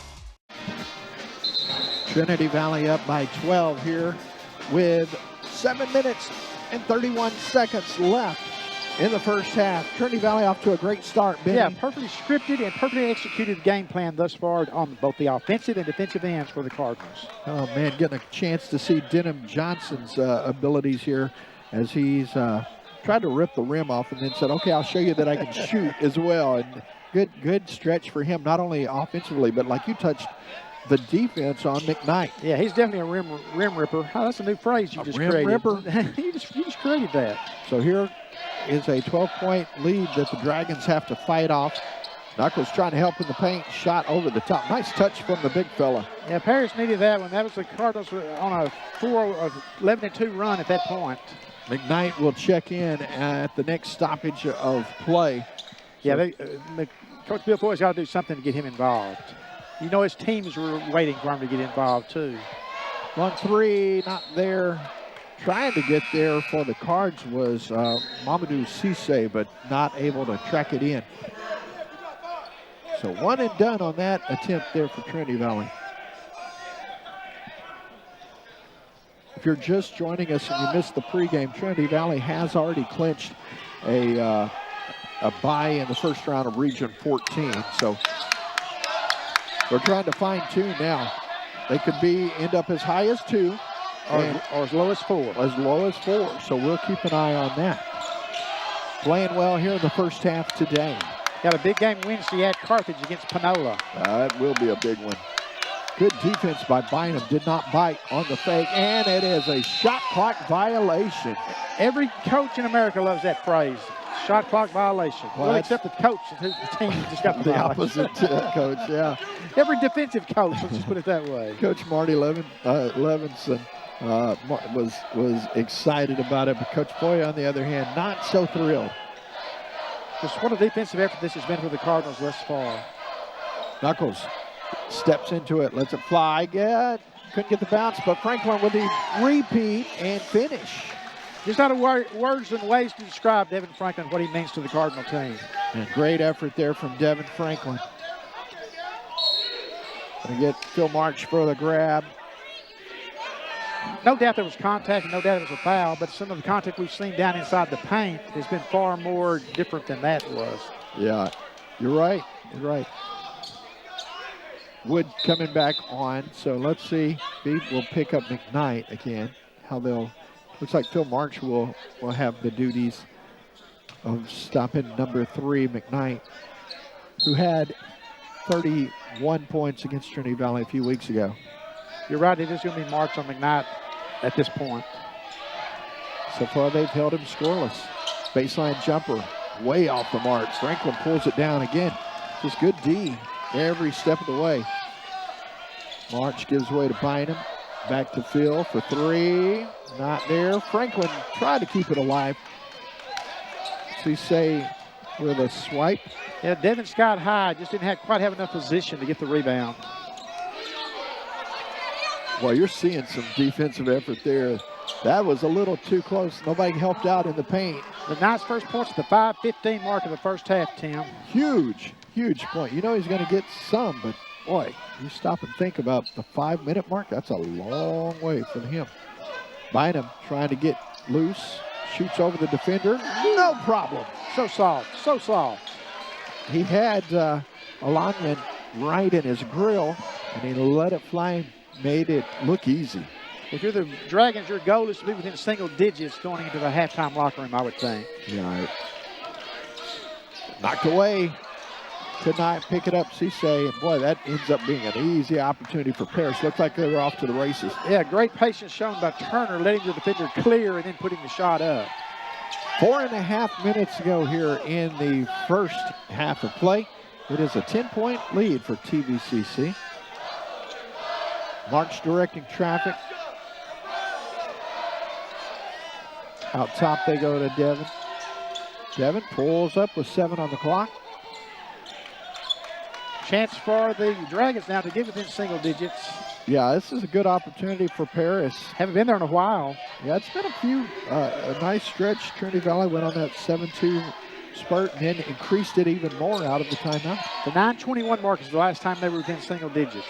Trinity Valley up by 12 here with 7 minutes and 31 seconds left in the first half. Trinity Valley off to a great start, Benny.
Yeah, perfectly scripted and perfectly executed game plan thus far on both the offensive and defensive ends for the Cardinals.
Oh, man, getting a chance to see Denham Johnson's abilities here as he's tried to rip the rim off and then said, okay, I'll show you that I can shoot as well. And good stretch for him, not only offensively, but like you touched, the defense on McKnight.
Yeah, he's definitely a rim ripper. Oh, that's a new phrase you just created.
Ripper.
you just created that.
So here is a 12-point lead that the Dragons have to fight off. Knuckles trying to help in the paint, shot over the top. Nice touch from the big fella.
Yeah, Parrish needed that one. That was the Cardinals on a 11-2 run at that point.
McKnight will check in at the next stoppage of play.
Yeah, Coach Bill Foy's got to do something to get him involved. You know his teams were waiting for him to get involved too.
1-3, not there. Trying to get there for the Cards was Mamadou Cisse, but not able to track it in. So one and done on that attempt there for Trinity Valley. If you're just joining us and you missed the pregame, Trinity Valley has already clinched a bye in the first round of Region 14. So We're trying to fine-tune now. They could end up as high as 2.
Or as low as 4.
As low as 4. So we'll keep an eye on that. Playing well here in the first half today.
Got a big game Wednesday at Carthage against Panola.
That will be a big one. Good defense by Bynum. Did not bite on the fake. And it is a shot clock violation.
Every coach in America loves that phrase. Shot clock violation. Well, except the coach, who's the team that just got the
opposite coach, yeah.
Every defensive coach, let's just put it that way.
Coach Marty Levinson was excited about it, but Coach Boy, on the other hand, not so thrilled.
Just what a defensive effort this has been for the Cardinals thus far.
Knuckles steps into it, lets it fly. Couldn't get the bounce, but Franklin with the repeat and finish.
There's not words and ways to describe Devin Franklin, what he means to the Cardinal team.
And great effort there from Devin Franklin. Gonna get Phil March for the grab.
No doubt there was contact and no doubt it was a foul, but some of the contact we've seen down inside the paint has been far more different than that was.
Yeah, you're right. You're right. Wood coming back on, so let's see. Beebe will pick up McKnight again. How they'll. Looks like Phil March will have the duties of stopping number 3, McKnight, who had 31 points against Trinity Valley a few weeks ago.
You're right, it is going to be March on McKnight at this point.
So far, they've held him scoreless. Baseline jumper, way off the mark. Franklin pulls it down again. Just good D every step of the way. March gives way to Bynum. Back to Phil for 3. Not there. Franklin tried to keep it alive. Cisse with a swipe.
Yeah, Devin Scott High just didn't quite have enough position to get the rebound.
Well, you're seeing some defensive effort there. That was a little too close. Nobody helped out in the paint.
The nice first points at the 5:15 mark of the first half, Tim.
Huge, huge point. You know he's going to get some, but boy, you stop and think about the 5-minute mark. That's a long way from him. Bynum trying to get loose. Shoots over the defender. No problem.
So soft, so soft.
He had Alanya right in his grill, and he let it fly. Made it look easy.
If you're the Dragons, your goal is to be within single digits going into the halftime locker room, I would think.
Yeah. Knocked away. Could not pick it up, Cisse. And boy, that ends up being an easy opportunity for Paris. Looked like they were off to the races.
Yeah, great patience shown by Turner, letting the defender clear and then putting the shot up.
4.5 minutes to go here in the first half of play. It is a 10-point lead for TVCC. March directing traffic. Out top they go to Devin. Devin pulls up with 7 on the clock.
Chance for the Dragons now to get within single digits.
Yeah, this is a good opportunity for Paris.
Haven't been there in a while.
Yeah, it's been a nice stretch. Trinity Valley went on that 7-2 spurt and then increased it even more out of the timeout.
The 9:21 mark is the last time they were within single digits.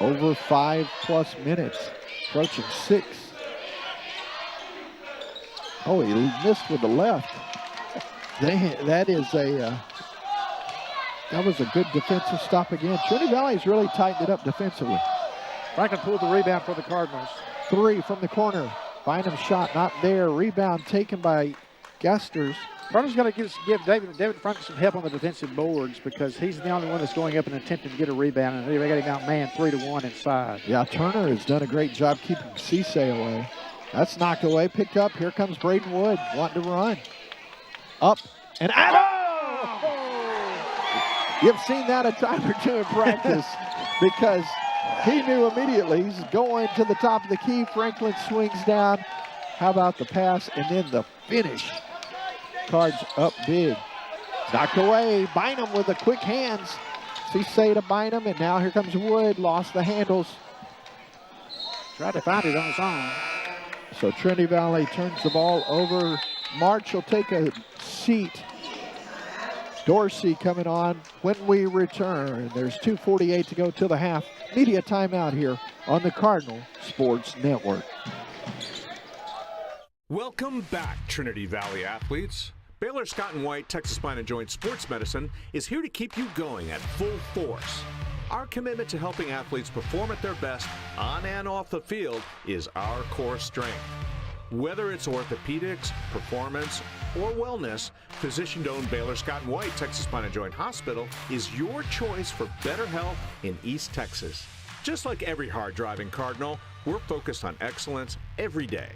Over 5+ minutes, approaching 6. Oh, he missed with the left. That was a good defensive stop again. Trinity Valley's really tightened it up defensively.
Franklin pulled the rebound for the Cardinals.
3 from the corner. Bynum shot not there. Rebound taken by Gusters.
Cardinals got to give David Franklin some help on the defensive boards because he's the only one that's going up and attempting to get a rebound, and they got him outmanned 3-1 inside.
Yeah, Turner has done a great job keeping Cisse away. That's knocked away, picked up. Here comes Braden Wood wanting to run. Up and out. Oh! You've seen that a time or two in practice because he knew immediately he's going to the top of the key. Franklin swings down. How about the pass and then the finish? Cards up big. Knocked away. Bynum with the quick hands. Cisse to Bynum, and now here comes Wood. Lost the handles.
Tried to find it on his own.
So Trinity Valley turns the ball over. March will take a seat. Dorsey coming on when we return. There's 2:48 to go till the half. Media timeout here on the Cardinal Sports Network.
Welcome back, Trinity Valley athletes. Baylor Scott & White Texas Spine and Joint Sports Medicine is here to keep you going at full force. Our commitment to helping athletes perform at their best on and off the field is our core strength. Whether it's orthopedics, performance, or wellness, physician-owned Baylor Scott & White Texas Spine and Joint Hospital is your choice for better health in East Texas. Just like every hard-driving Cardinal, we're focused on excellence every day.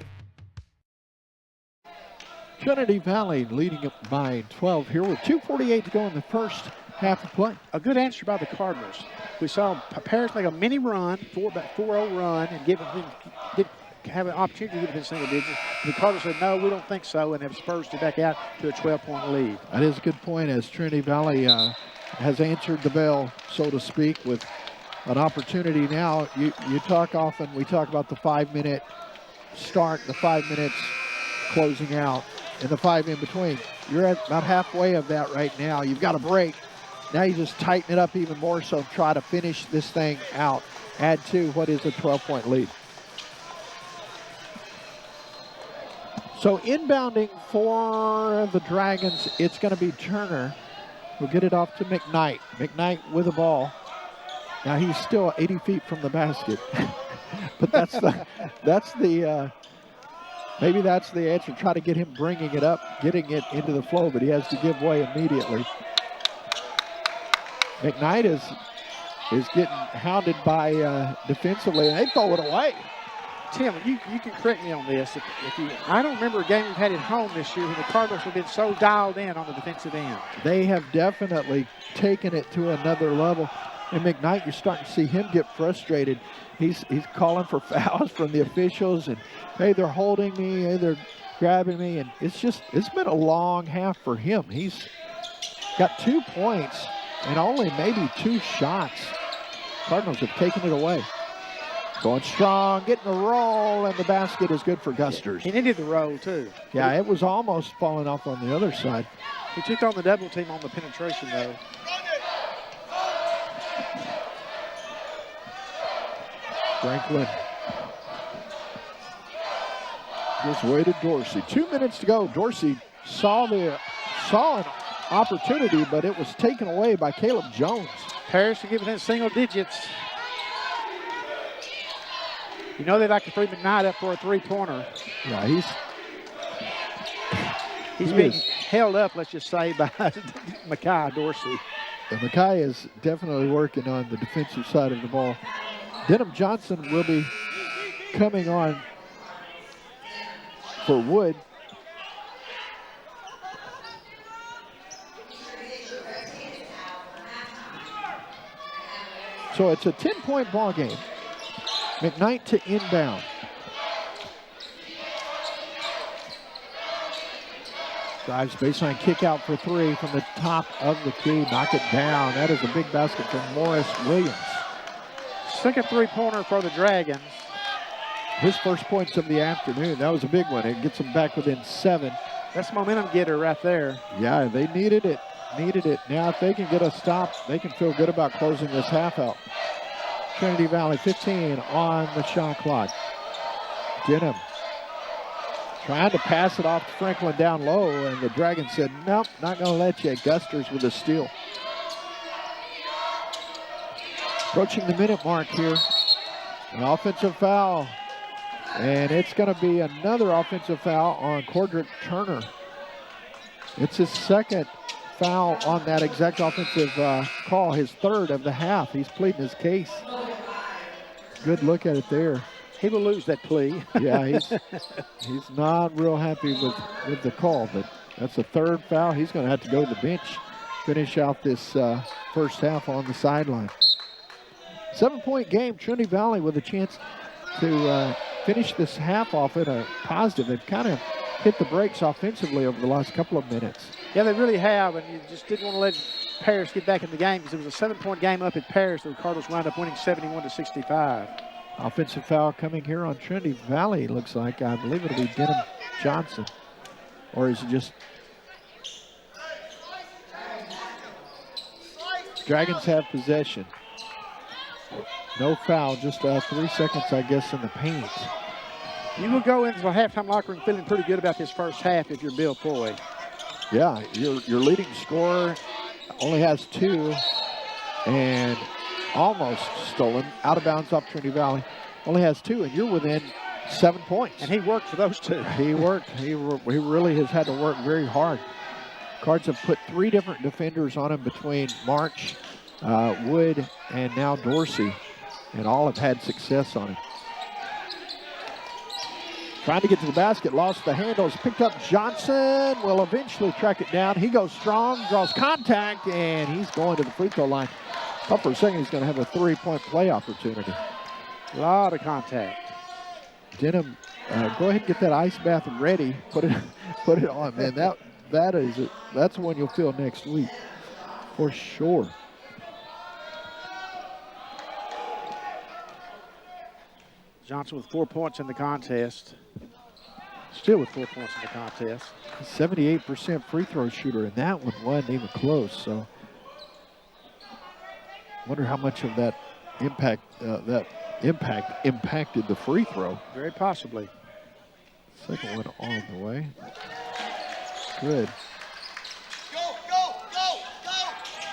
Trinity Valley leading up by 12 here with 2:48 to go in the first half of play.
A good answer by the Cardinals. We saw Paris make a mini run, about 4-0 run, and have an opportunity to get within single digits. The Cardinals said, no, we don't think so, and have spurred it back out to a 12-point lead.
That is a good point, as Trinity Valley has answered the bell, so to speak, with an opportunity now. We talk about the 5-minute start, the 5 minutes closing out, and the 5 in between. You're at about halfway of that right now. You've got a break. Now you just tighten it up even more so, try to finish this thing out. Add to what is a 12-point lead. So inbounding for the Dragons, it's going to be Turner. We'll get it off to McKnight. McKnight with the ball. Now he's still 80 feet from the basket. But maybe that's the answer. Try to get him bringing it up, getting it into the flow, but he has to give way immediately. McKnight is getting hounded by defensively, and they throw it away.
Tim, you can correct me on this. I don't remember a game we've had at home this year when the Cardinals have been so dialed in on the defensive end.
They have definitely taken it to another level. And McKnight, you're starting to see him get frustrated. He's calling for fouls from the officials, and hey, they're holding me, hey, they're grabbing me, and it's been a long half for him. He's got 2 points and only maybe 2 shots. Cardinals have taken it away. Going strong, getting a roll, and the basket is good for Gusters.
He needed the roll, too.
Yeah, it was almost falling off on the other side.
He took on the double team on the penetration, though.
Franklin just waited Dorsey. 2 minutes to go. Dorsey saw an opportunity, but it was taken away by Caleb Jones.
Paris to give it in single digits. You know they like to free McKnight up for a three-pointer.
Yeah,
he's being held up, let's just say, by Makai Dorsey.
And Makai is definitely working on the defensive side of the ball. Denham Johnson will be coming on for Wood. So it's a 10-point ball game. McKnight to inbound. Drives baseline kick out for 3 from the top of the key. Knock it down. That is a big basket from Morris Williams.
Second three-pointer for the Dragons.
His first points of the afternoon. That was a big one. It gets them back within 7.
That's a momentum getter right there.
Yeah, they needed it. Now if they can get a stop, they can feel good about closing this half out. Trinity Valley 15 on the shot clock. Denham trying to pass it off to Franklin down low, and the Dragons said, nope, not going to let you. Gusters with a steal. Approaching the minute mark here. An offensive foul. And it's going to be another offensive foul on Cordrick Turner. It's his second foul on that exact offensive call, his third of the half. He's pleading his case. Good look at it there.
He will lose that plea.
Yeah, he's not real happy with the call, but that's the third foul. He's going to have to go to the bench, finish out this first half on the sideline. 7-point game, Trinity Valley with a chance to finish this half off in a positive. They've kind of hit the brakes offensively over the last couple of minutes.
Yeah, they really have, and you just didn't want to let Paris get back in the game because it was a 7-point game up at Paris. The Cardinals wound up winning 71-65.
Offensive foul coming here on Trinity Valley, looks like. I believe it'll be Denham Johnson. Or is it just... Dragons have possession. No foul, just 3 seconds, I guess, in the paint.
You will go into the halftime locker room feeling pretty good about this first half if you're Bill Foy.
Yeah, your leading scorer only has 2 and almost stolen out of bounds off Trinity Valley. Only has 2, and you're within 7 points.
And he worked for those 2.
He worked. He really has had to work very hard. Cards have put 3 different defenders on him between March, Wood, and now Dorsey, and all have had success on him. Trying to get to the basket, lost the handles, picked up Johnson, will eventually track it down. He goes strong, draws contact, and he's going to the free throw line. Thought for a second he's going to have a 3-point play opportunity.
A lot of contact.
Denham, go ahead and get that ice bath ready. Put it on, man. That's one you'll feel next week for sure.
Johnson with 4 points in the contest. Still with 4 points in the contest.
78% free throw shooter, and that one wasn't even close. So, wonder how much of that impacted the free throw.
Very possibly.
Second one on the way. Good.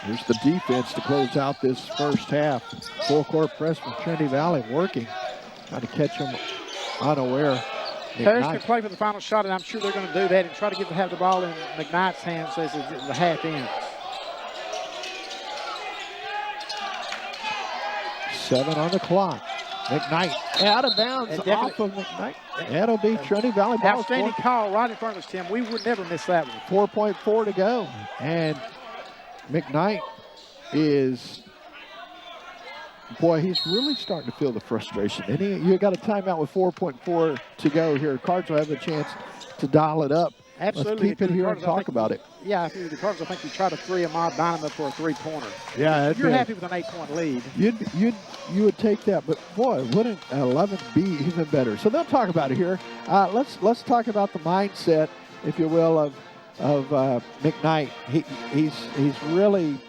Here's the defense to close out this first half. Full court press from Trinity Valley working. Trying to catch them unaware.
Harris can play for the final shot, and I'm sure they're going to do that and try to have the ball in McKnight's hands as the half ends.
7 on the clock. McKnight out of bounds off of McKnight. That'll be Trinity Valley ball.
Outstanding call right in front of us, Tim. We would never miss that one.
4.4 to go. And McKnight is, boy, he's really starting to feel the frustration. And you got a timeout with 4.4 to go here. Cards will have a chance to dial it up.
Absolutely.
Let's keep it here and talk about it.
Yeah, if you're the Cardinals, I think you try to free Ahmad Bynum up for a 3-pointer.
Yeah,
you're happy with an 8-point lead.
You would take that, but boy, wouldn't 11 be even better? So they'll talk about it here. Let's talk about the mindset, if you will, of McKnight. He's really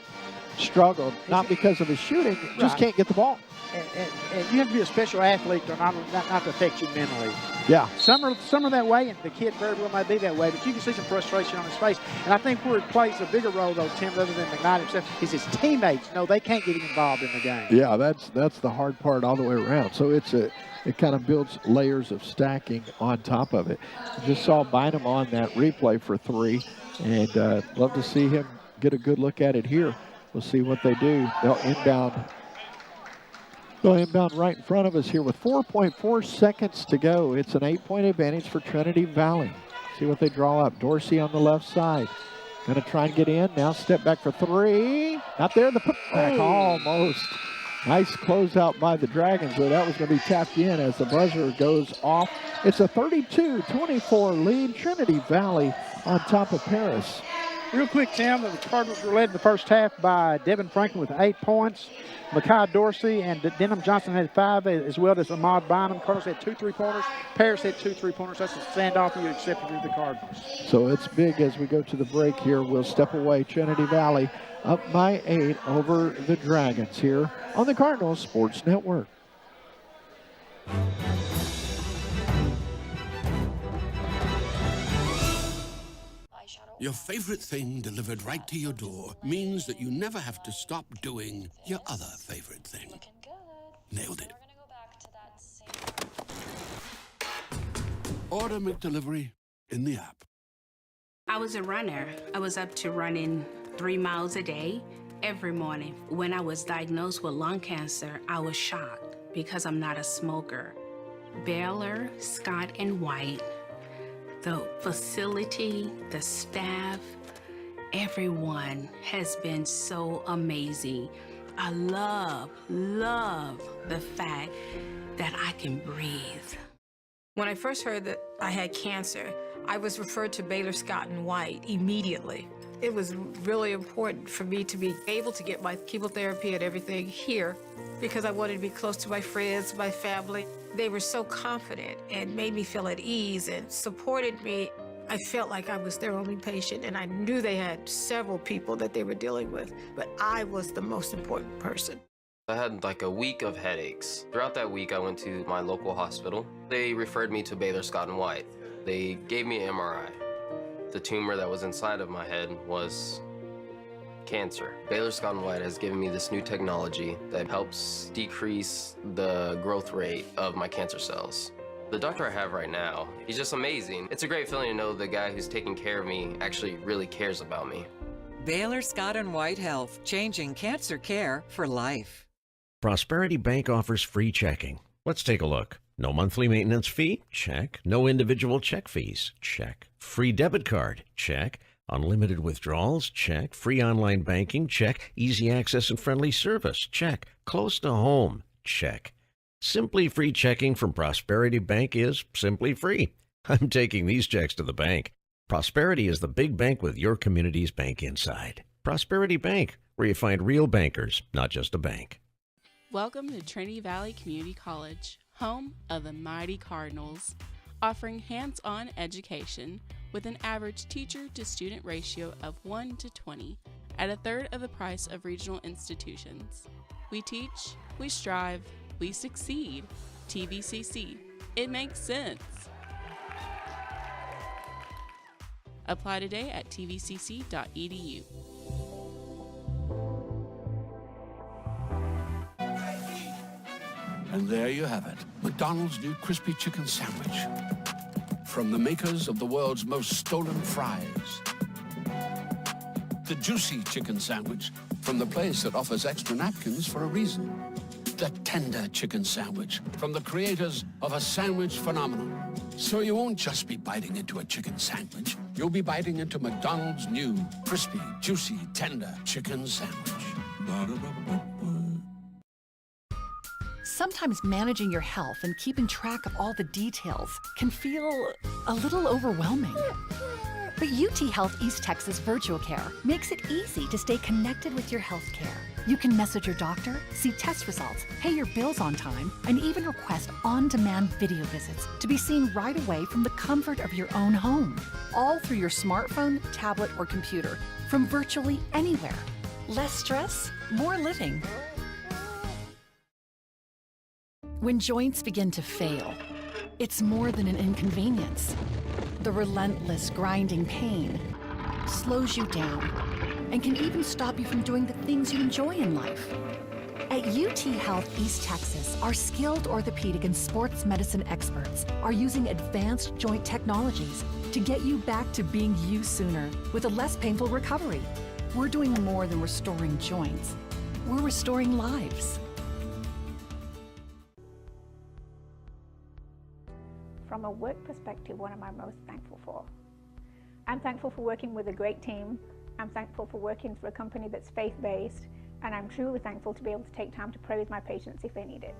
struggled, not because of his shooting, just can't get the ball.
And you have to be a special athlete to not to affect you mentally.
Yeah.
Some are that way, and the kid very well might be that way, but you can see some frustration on his face. And I think where it plays a bigger role, though, Tim, other than McKnight himself, is his teammates. No, they can't get him involved in the game.
Yeah, that's the hard part all the way around. So it kind of builds layers of stacking on top of it. Just saw Bynum on that replay for 3, and love to see him get a good look at it here. We'll see what they do. They'll inbound. They'll inbound right in front of us here with 4.4 seconds to go. It's an 8-point advantage for Trinity Valley. See what they draw up. Dorsey on the left side. Going to try and get in. Now step back for 3. Not there. The putback almost. Nice closeout by the Dragons, though that was going to be tapped in as the buzzer goes off. It's a 32-24 lead. Trinity Valley on top of Paris.
Real quick, Tim, the Cardinals were led in the first half by Devin Franklin with 8 points. Makai Dorsey and Denham Johnson had 5, as well as Ahmad Bynum. Cardinals had 2 3-pointers. Paris had 2 3-pointers. That's a standoff you accepted with the Cardinals.
So it's big as we go to the break here. We'll step away. Trinity Valley up by 8 over the Dragons here on the Cardinals Sports Network.
Your favorite thing delivered right to your door means that you never have to stop doing your other favorite thing. Nailed it. Order McDelivery in the app.
I was a runner. I was up to running 3 miles a day every morning. When I was diagnosed with lung cancer, I was shocked because I'm not a smoker. Baylor, Scott, and White, the facility, the staff, everyone has been so amazing. I love the fact that I can breathe.
When I first heard that I had cancer, I was referred to Baylor, Scott, and White immediately. It was really important for me to be able to get my chemotherapy and everything here because I wanted to be close to my friends, my family. They were so confident and made me feel at ease and supported me. I felt like I was their only patient, and I knew they had several people that they were dealing with, but I was the most important person.
I had like a week of headaches. Throughout that week, I went to my local hospital. They referred me to Baylor, Scott, and White. They gave me an MRI. The tumor that was inside of my head was cancer. Baylor Scott & White has given me this new technology that helps decrease the growth rate of my cancer cells. The doctor I have right now, he's just amazing. It's a great feeling to know the guy who's taking care of me actually really cares about me.
Baylor Scott & White Health, changing cancer care for life.
Prosperity Bank offers free checking. Let's take a look. No monthly maintenance fee? Check. No individual check fees? Check. Free debit card? Check. Unlimited withdrawals? Check. Free online banking? Check. Easy access and friendly service? Check. Close to home? Check. Simply free checking from Prosperity Bank is simply free. I'm taking these checks to the bank. Prosperity is the big bank with your community's bank inside. Prosperity Bank, where you find real bankers, not just a bank.
Welcome to Trinity Valley Community College, home of the mighty Cardinals, offering hands-on education with an average teacher-to-student ratio of 1 to 20 at a third of the price of regional institutions. We teach, we strive, we succeed. TVCC. It makes sense. Apply today at tvcc.edu.
And there you have it, McDonald's new crispy chicken sandwich. From the makers of the world's most stolen fries. The juicy chicken sandwich from the place that offers extra napkins for a reason. The tender chicken sandwich from the creators of a sandwich phenomenon. So you won't just be biting into a chicken sandwich. You'll be biting into McDonald's new crispy, juicy, tender chicken sandwich.
Sometimes managing your health and keeping track of all the details can feel a little overwhelming. But UT Health East Texas Virtual Care makes it easy to stay connected with your health care. You can message your doctor, see test results, pay your bills on time, and even request on-demand video visits to be seen right away from the comfort of your own home. All through your smartphone, tablet, or computer, from virtually anywhere. Less stress, more living. When joints begin to fail, it's more than an inconvenience. The relentless grinding pain slows you down and can even stop you from doing the things you enjoy in life. At UT Health East Texas, our skilled orthopedic and sports medicine experts are using advanced joint technologies to get you back to being you sooner with a less painful recovery. We're doing more than restoring joints. We're restoring lives.
From a work perspective, what am I most thankful for? I'm thankful for working with a great team. I'm thankful for working for a company that's faith-based, and I'm truly thankful to be able to take time to pray with my patients if they need it.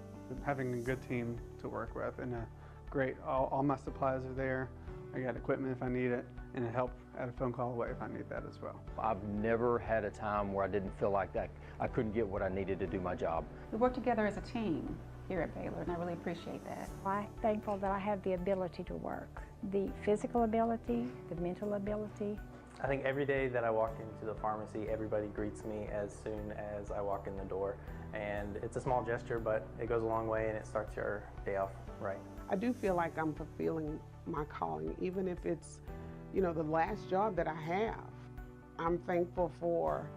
Having a good team to work with and a great, all my supplies are there. I got equipment if I need it, and help at a phone call away if I need that as well.
I've never had a time where I didn't feel like that I couldn't get what I needed to do my job.
We work together as a team here at Baylor, and I really appreciate that.
I'm thankful that I have the ability to work. The physical ability, the mental ability.
I think every day that I walk into the pharmacy, everybody greets me as soon as I walk in the door. And it's a small gesture, but it goes a long way and it starts your day off right.
I do feel like I'm fulfilling my calling, even if it's, the last job that I have. I'm thankful for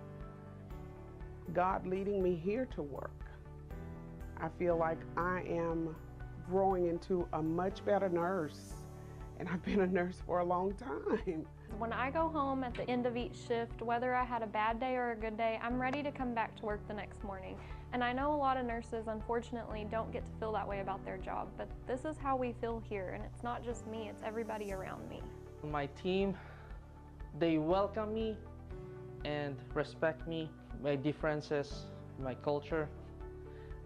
God leading me here to work. I feel like I am growing into a much better nurse, and I've been a nurse for a long time.
When I go home at the end of each shift, whether I had a bad day or a good day, I'm ready to come back to work the next morning. And I know a lot of nurses, unfortunately, don't get to feel that way about their job, but this is how we feel here, and it's not just me, it's everybody around me.
My team, they welcome me and respect me, my differences, my culture,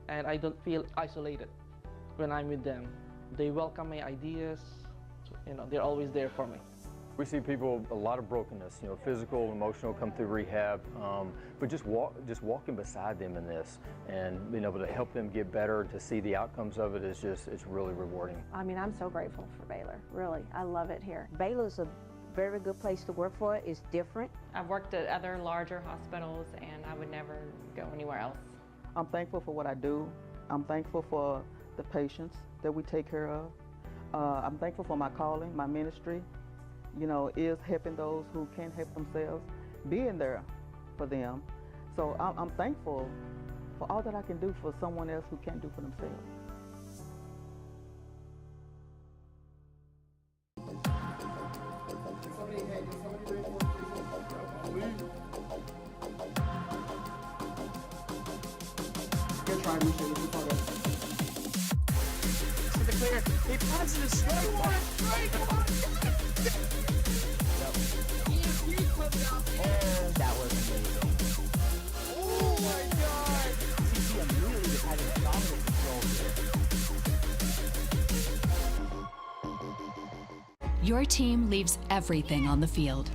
and I don't feel isolated when I'm with them. They welcome my ideas, they're always there for me.
We see people, a lot of brokenness, physical, emotional, come through rehab, but just walking beside them in this and being able to help them get better, to see the outcomes of it is it's really rewarding.
I mean, I'm so grateful for Baylor, really. I love it here. Baylor's a very good place to work for. It's different.
I've worked at other larger hospitals, and I would never go anywhere else.
I'm thankful for what I do. I'm thankful for the patients that we take care of. I'm thankful for my calling, my ministry. you know, is helping those who can't help themselves, being there for them. So I'm thankful for all that I can do for someone else who can't do for themselves.
Good try, Michelle. Good try.
To the clear. He passes it straight one.
Oh, that was amazing.
Oh my God.
CC immediately just had a dominant control here.
Your team leaves everything on the field.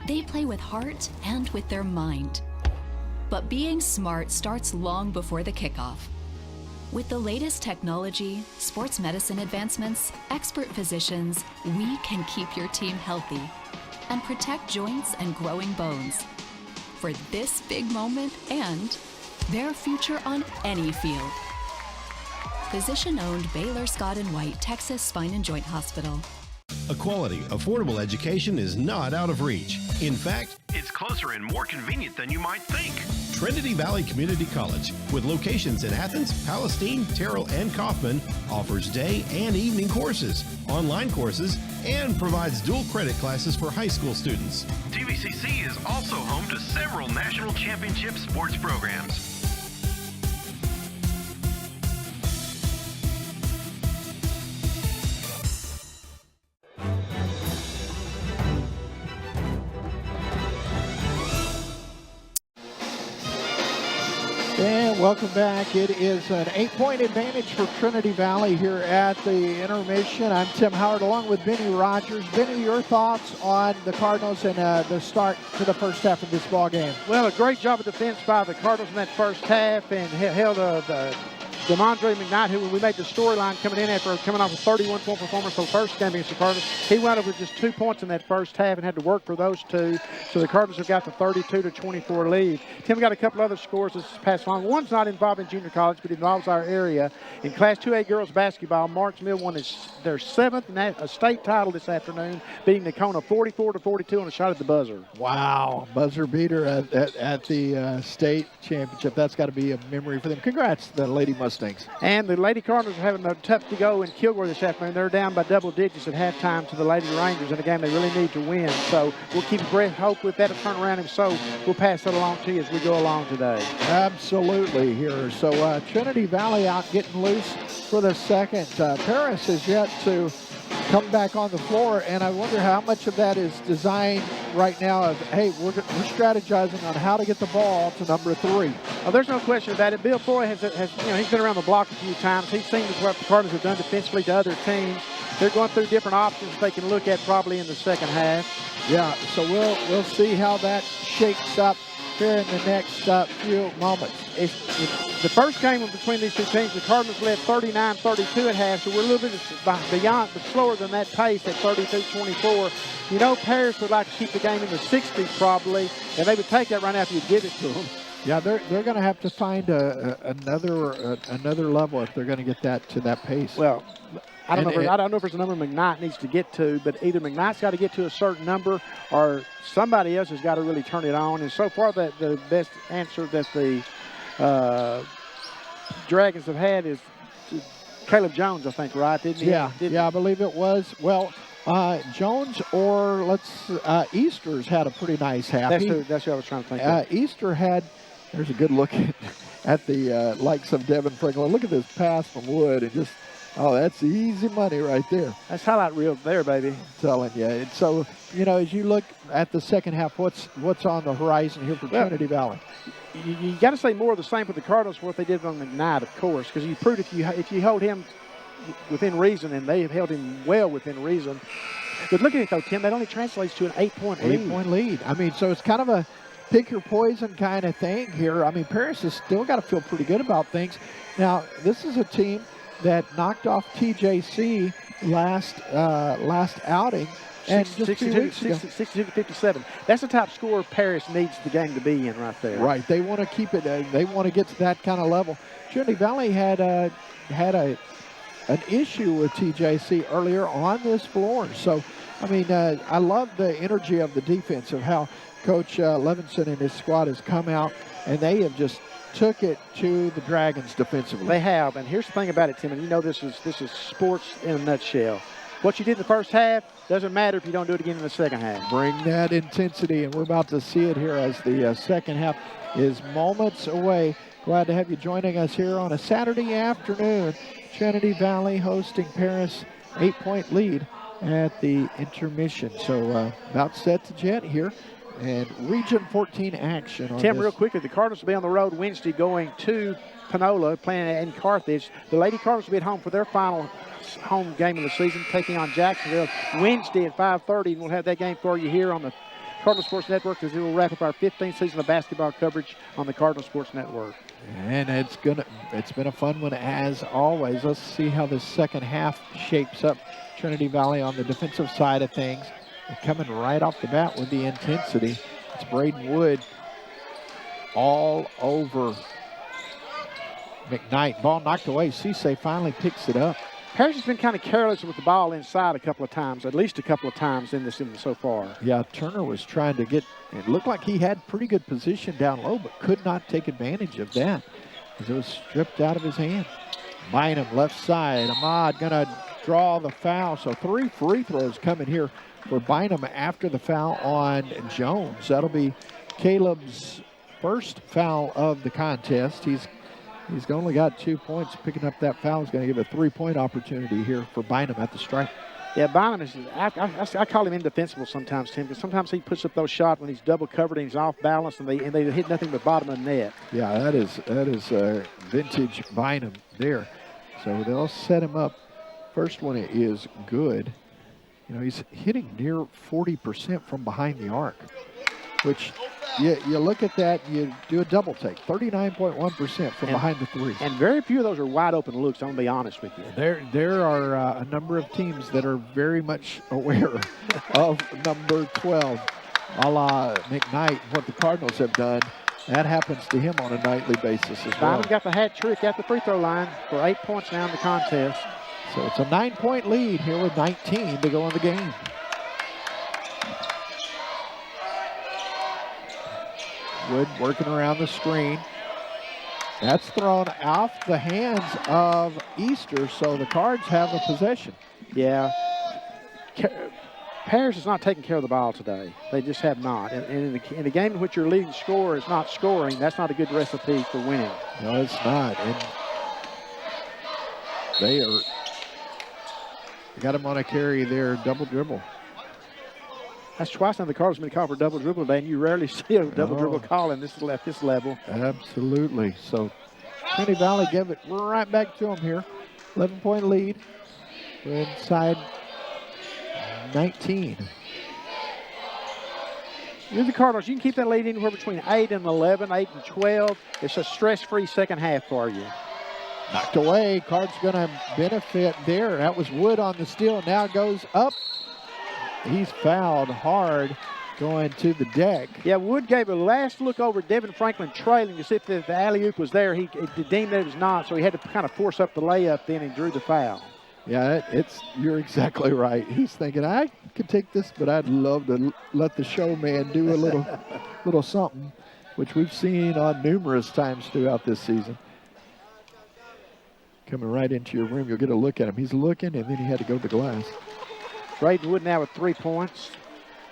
They play with heart and with their mind. But being smart starts long before the kickoff. With the latest technology, sports medicine advancements, expert physicians, we can keep your team healthy and protect joints and growing bones for this big moment and their future on any field. Physician-owned Baylor Scott & White Texas Spine and Joint Hospital.
A quality, affordable education is not out of reach. In fact, it's closer and more convenient than you might think. Trinity Valley Community College, with locations in Athens, Palestine, Terrell, and Kaufman, offers day and evening courses, online courses, and provides dual credit classes for high school students. TVCC is also home to several national championship sports programs.
And welcome back. It is an 8-point advantage for Trinity Valley here at the intermission. I'm Tim Howard along with Benny Rogers. Benny, your thoughts on the Cardinals and the start to the first half of this ball game?
Well, a great job of defense by the Cardinals in that first half and held the DeMondre McKnight, who we made the storyline coming in after coming off a 31-point performance for the first game against the Cardinals. He wound up with just 2 points in that first half and had to work for those two. So the Cardinals have got the 32-24 lead. Tim got a couple other scores this past one. One's not involving junior college, but it involves our area. In Class 2A girls basketball, Marks Mill won their 7th state title this afternoon, beating Nakona 44-42 on a shot at the buzzer.
Wow, buzzer beater at the state championship. That's got to be a memory for them. Congrats, the Lady Mustangs.
And the Lady Cardinals are having a tough to go in Kilgore this afternoon. They're down by double digits at halftime to the Lady Rangers in a game they really need to win. So we'll keep breath, hope with that to turn around. And so we'll pass that along to you as we go along today.
Absolutely here. So Trinity Valley out getting loose for the second. Paris is yet to come back on the floor, and I wonder how much of that is designed right now of, hey, we're strategizing on how to get the ball to number 3.
Oh, there's no question about it. Bill Foy has he's been around the block a few times. He's seen what the Cardinals have done defensively to other teams. They're going through different options they can look at probably in the second half.
Yeah, so we'll see how that shakes up here in the next few moments.
The first game between these two teams, the Cardinals led 39-32 at half, so we're a little bit beyond, but slower than that pace at 32-24. You know, Paris would like to keep the game in the 60s probably, and they would take that right after you give it to them.
Yeah, they're going to have to find another level if they're going to get that to that pace.
Well, I don't know if there's a number McKnight needs to get to, but either McKnight's got to get to a certain number or somebody else has got to really turn it on. And so far, the best answer that the Dragons have had is Caleb Jones, I think, right? Didn't he?
Yeah, I believe it was. Well, Jones or Easter's had a pretty nice half.
That's who I was trying to think of.
Easter had, there's a good look at the likes of Devin Franklin. Look at this pass from Wood and just, oh, that's easy money right there.
That's highlight reel there, baby.
I'm telling you. And so, you know, as you look at the second half, what's on the horizon here for Trinity Valley?
You got to say more of the same for the Cardinals for what they did on McKnight, of course, because you proved if you hold him within reason, and they have held him well within reason. But look at it, though, Tim. That only translates to an 8-point lead.
8-point lead. I mean, so it's kind of a pick your poison kind of thing here. I mean, Paris has still got to feel pretty good about things. Now, this is a team that knocked off TJC last outing. And
62-57. That's the top score Paris needs the game to be in right there.
Right. They want to keep it. They want to get to that kind of level. Trinity Valley had a an issue with TJC earlier on this floor. So, I mean, I love the energy of the defense, of how Coach Levinson and his squad has come out, and they have just took it to the Dragons defensively.
They have, and here's the thing about it, Tim, and you know this is sports in a nutshell. What you did in the first half doesn't matter if you don't do it again in the second half.
Bring that intensity, and we're about to see it here as the second half is moments away. Glad to have you joining us here on a Saturday afternoon. Trinity Valley hosting Paris, 8-point lead at the intermission. So about set to jet here. And Region 14 action.
Tim, real quickly, the Cardinals will be on the road Wednesday going to Panola, playing in Carthage. The Lady Cardinals will be at home for their final home game of the season, taking on Jacksonville Wednesday at 5:30. And we'll have that game for you here on the Cardinal Sports Network, as it will wrap up our 15th season of basketball coverage on the Cardinal Sports Network.
And it's been a fun one as always. Let's see how this second half shapes up. Trinity Valley on the defensive side of things. Coming right off the bat with the intensity. It's Braden Wood all over McKnight. Ball knocked away. Cisse finally picks it up.
Parrish has been kind of careless with the ball inside a couple of times, at least a couple of times in this inning so far.
Yeah, Turner was trying to get, it looked like he had pretty good position down low, but could not take advantage of that as it was stripped out of his hand. Bynum left side. Ahmad gonna draw the foul. So 3 free throws coming here for Bynum after the foul on Jones. That'll be Caleb's first foul of the contest. He's only got 2 points. Picking up that foul is going to give a 3-point opportunity here for Bynum at the stripe.
Yeah, Bynum is, I call him indefensible sometimes, Tim, because sometimes he puts up those shots when he's double covered and he's off balance and they hit nothing but bottom of the net.
Yeah, that is vintage Bynum there. So they'll set him up. First one is good. You know, he's hitting near 40% from behind the arc, which you look at that, you do a double take, 39.1% from behind the three.
And very few of those are wide open looks, I'm going to be honest with you.
There are a number of teams that are very much aware of number 12, a la McKnight, what the Cardinals have done. That happens to him on a nightly basis as well.
Bynum got the hat trick at the free throw line for 8 points now in the contest.
So it's a 9-point lead here with 19 to go in the game. Wood working around the screen. That's thrown off the hands of Easter, so the Cards have a possession.
Yeah. Parrish is not taking care of the ball today. They just have not. And in the game in which your leading scorer is not scoring, that's not a good recipe for winning.
No, it's not. And they got him on a carry there, double dribble.
That's twice now the Cardinals have been called for double dribble today, and you rarely see a double dribble call in this level.
Absolutely. So Trinity Valley give it right back to them here. 11-point lead. We're inside 19.
You're the Cardinals. You can keep that lead anywhere between 8 and 11, 8 and 12. It's a stress-free second half for you.
Knocked away. Cards going to benefit there. That was Wood on the steal. Now goes up. He's fouled hard going to the deck.
Yeah, Wood gave a last look over Devin Franklin trailing to see if the alley-oop was there. He deemed that it was not, so he had to kind of force up the layup then and drew the foul.
Yeah, you're exactly right. He's thinking, I could take this, but I'd love to let the showman do a little something, which we've seen on numerous times throughout this season. Coming right into your room, you'll get a look at him. He's looking, and then he had to go to the glass.
Braden Wood now with 3 points,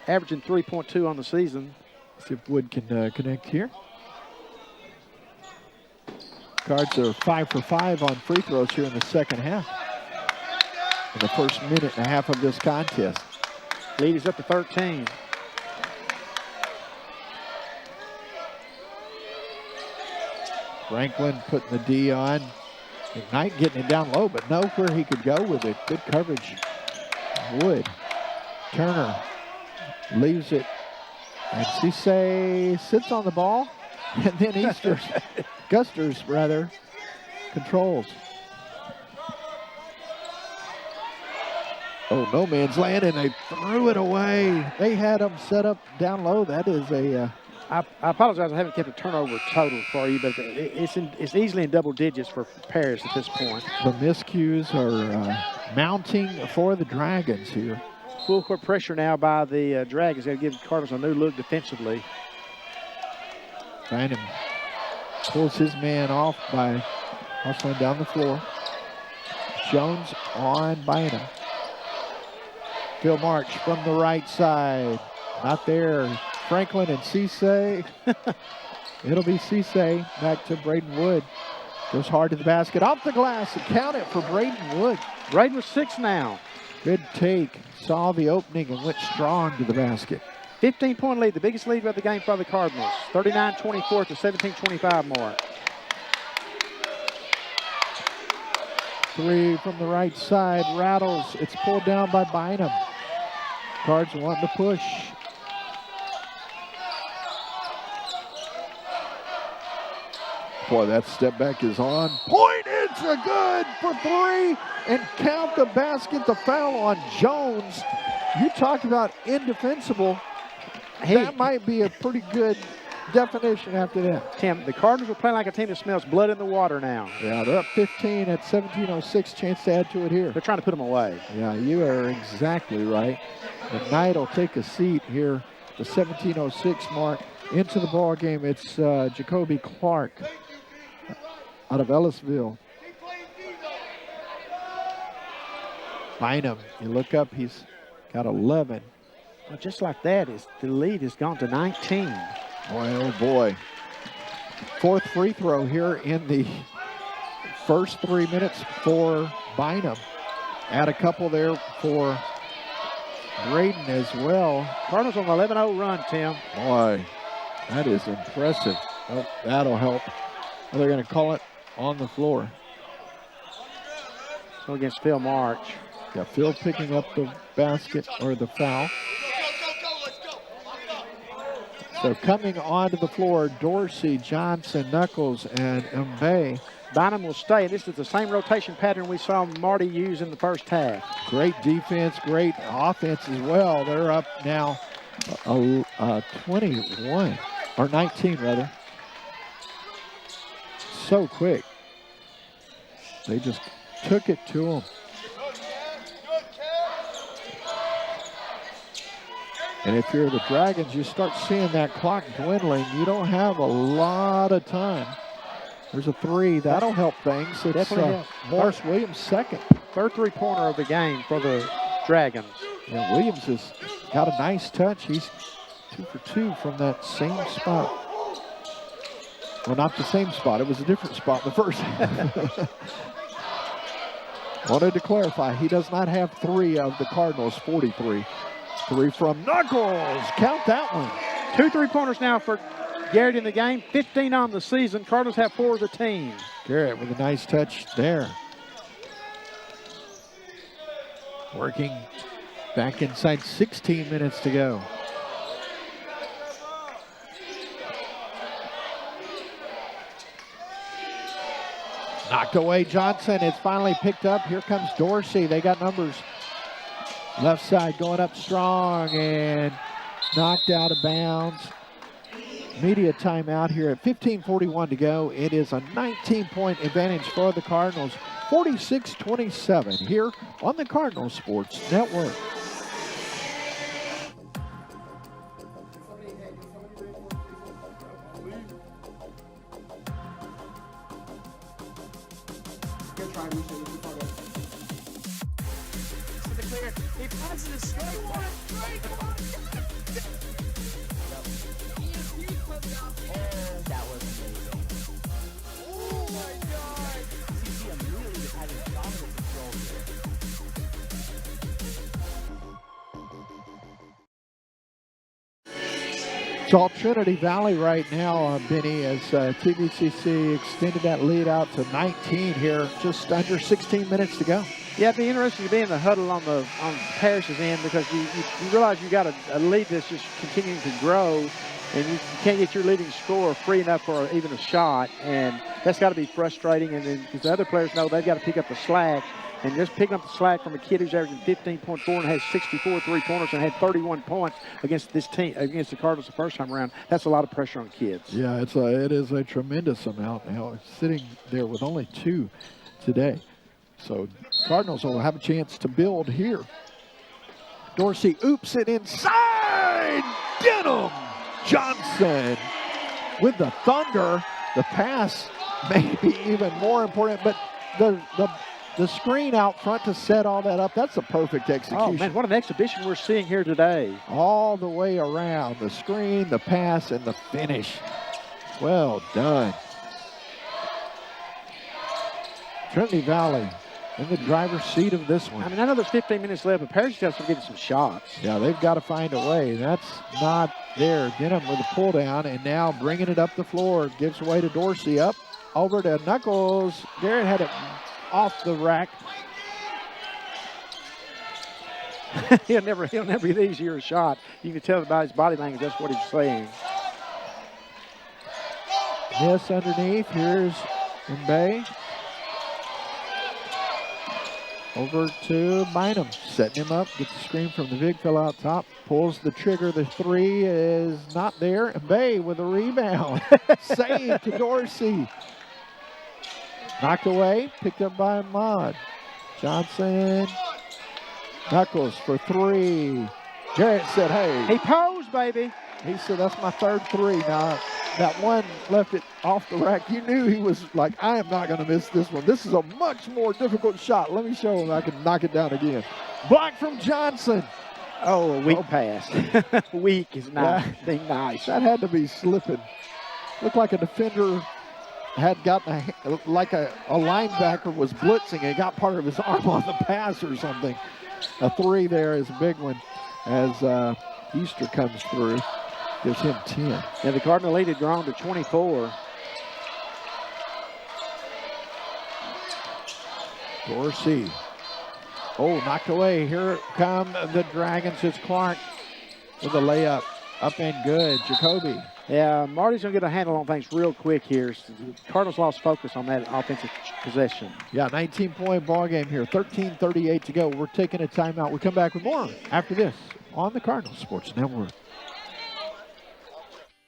averaging 3.2 on the season.
See if Wood can connect here. Cards are 5 for 5 on free throws here in the second half. In the first minute and a half of this contest.
Lead is up to 13.
Franklin putting the D on. McKnight getting it down low, but nowhere he could go with it. Good coverage. Wood. Turner leaves it. And Cisse sits on the ball. And then Gusters controls. Oh, no man's land, and they threw it away. They had him set up down low. That is a
I apologize. I haven't kept a turnover total for you, but it's easily in double digits for Paris at this point.
The miscues are mounting for the Dragons here.
Full court pressure now by the Dragons. Got to give the Cardinals a new look defensively.
Bynum pulls his man off by hustling down the floor. Jones on Bynum. Phil March from the right side. Not there. Franklin and Cisse. It'll be Cisse back to Braden Wood. Goes hard to the basket. Off the glass. And count it for Braden Wood.
Braden with 6 now.
Good take. Saw the opening and went strong to the basket.
15-point lead. The biggest lead of the game for the Cardinals. 39-24 at the 17-25 mark.
3 from the right side. Rattles. It's pulled down by Bynum. Cards wanting to push. Boy, that step back is on point. It's a good for 3 and count the basket. The foul on Jones. You talked about indefensible. That might be a pretty good definition after that.
Tim, the Cardinals are playing like a team that smells blood in the water now.
Yeah, they're up 15 at 17:06. Chance to add to it here.
They're trying to put them away.
Yeah, you are exactly right. The Knight will take a seat here. The 17:06 mark into the ball game. It's Jacoby Clark out of Ellisville. Bynum, you look up, he's got 11.
Well, just like that, the lead has gone to 19.
Boy, oh boy. 4th free throw here in the first 3 minutes for Bynum. Add a couple there for Braden as well.
Cardinals on an 11-0 run, Tim.
Boy, that is impressive. Oh, that'll help. Well, they're going to call it on the floor.
So against Phil March.
Got Phil picking up the basket or the foul. So coming onto the floor, Dorsey, Johnson, Knuckles, and Mbaye.
Bynum will stay. This is the same rotation pattern we saw Marty use in the first half.
Great defense, great offense as well. They're up now 21, or 19 rather. So quick. They just took it to them. And if you're the Dragons, you start seeing that clock dwindling. You don't have a lot of time. There's a 3. That'll help things. It's Morris Williams' second.
3rd three-pointer of the game for the Dragons.
Yeah, Williams has got a nice touch. He's 2 for 2 from that same spot. Well, not the same spot. It was a different spot the first. Wanted to clarify, he does not have 3 of the Cardinals' 43. 3 from Knuckles. Count that one.
2 3-pointers now for Garrett in the game. 15 on the season. Cardinals have 4 of the team.
Garrett with a nice touch there. Working back inside, 16 minutes to go. Knocked away Johnson. It's finally picked up. Here comes Dorsey. They got numbers. Left side going up strong and knocked out of bounds. Media timeout here at 15:41 to go. It is a 19-point advantage for the Cardinals. 46-27 here on the Cardinal Sports Network.
He passes it straight.
That was amazing.
Oh my God!
CCM really is having dominant control here.
It's all Trinity Valley right now, Benny, as TVCC extended that lead out to 19 here, just under 16 minutes to go.
Yeah, it'd be interesting to be in the huddle on Parrish's end, because you realize you got a lead that's just continuing to grow, and you can't get your leading scorer free enough for even a shot, and that's got to be frustrating. And then because the other players know they've got to pick up the slack, and just picking up the slack from a kid who's averaging 15.4 and has 64 three-pointers and had 31 points against this team, against the Cardinals the first time around. That's a lot of pressure on kids.
Yeah, it is a tremendous amount now. Sitting there with only 2 today. So Cardinals will have a chance to build here. Dorsey oops it inside. Get him! Johnson with the thunder. The pass may be even more important, but the screen out front to set all that up, that's a perfect execution.
Oh, man, what an exhibition we're seeing here today.
All the way around. The screen, the pass, and the finish. Well done. Trinity Valley in the driver's seat of this one.
I mean, I know there's 15 minutes left, but Parrish has to get some shots.
Yeah, they've got to find a way. That's not there. Denham with a pull down, and now bringing it up the floor. Gives away to Dorsey. Up over to Knuckles. Garrett had it off the rack.
he'll never get easier a shot. You can tell by his body language that's what he's saying.
Miss underneath. Here's MBB. Over to Bynum, setting him up, gets the screen from the big fella out top, pulls the trigger, the 3 is not there. Bay with a rebound, save to Dorsey. Knocked away, picked up by Ahmad. Johnson, Knuckles for 3. Jarrett said, hey.
He posed, baby.
He said, that's my 3rd 3. Now, that one left it off the rack. You knew he was like, I am not going to miss this one. This is a much more difficult shot. Let me show him I can knock it down again. Block from Johnson.
Oh, a weak pass. Weak is not being nice.
That had to be slipping. Looked like a defender had gotten like a linebacker was blitzing and got part of his arm on the pass or something. A 3 there is a big one as Easter comes through. Gives him 10.
Yeah, the Cardinal lead had grown to 24.
Dorsey. Oh, knocked away. Here come the Dragons. It's Clark with a layup. Up and good. Jacoby.
Yeah, Marty's going to get a handle on things real quick here. Cardinals lost focus on that offensive possession.
Yeah, 19-point ball game here. 13:38 to go. We're taking a timeout. We come back with more after this on the Cardinal Sports Network.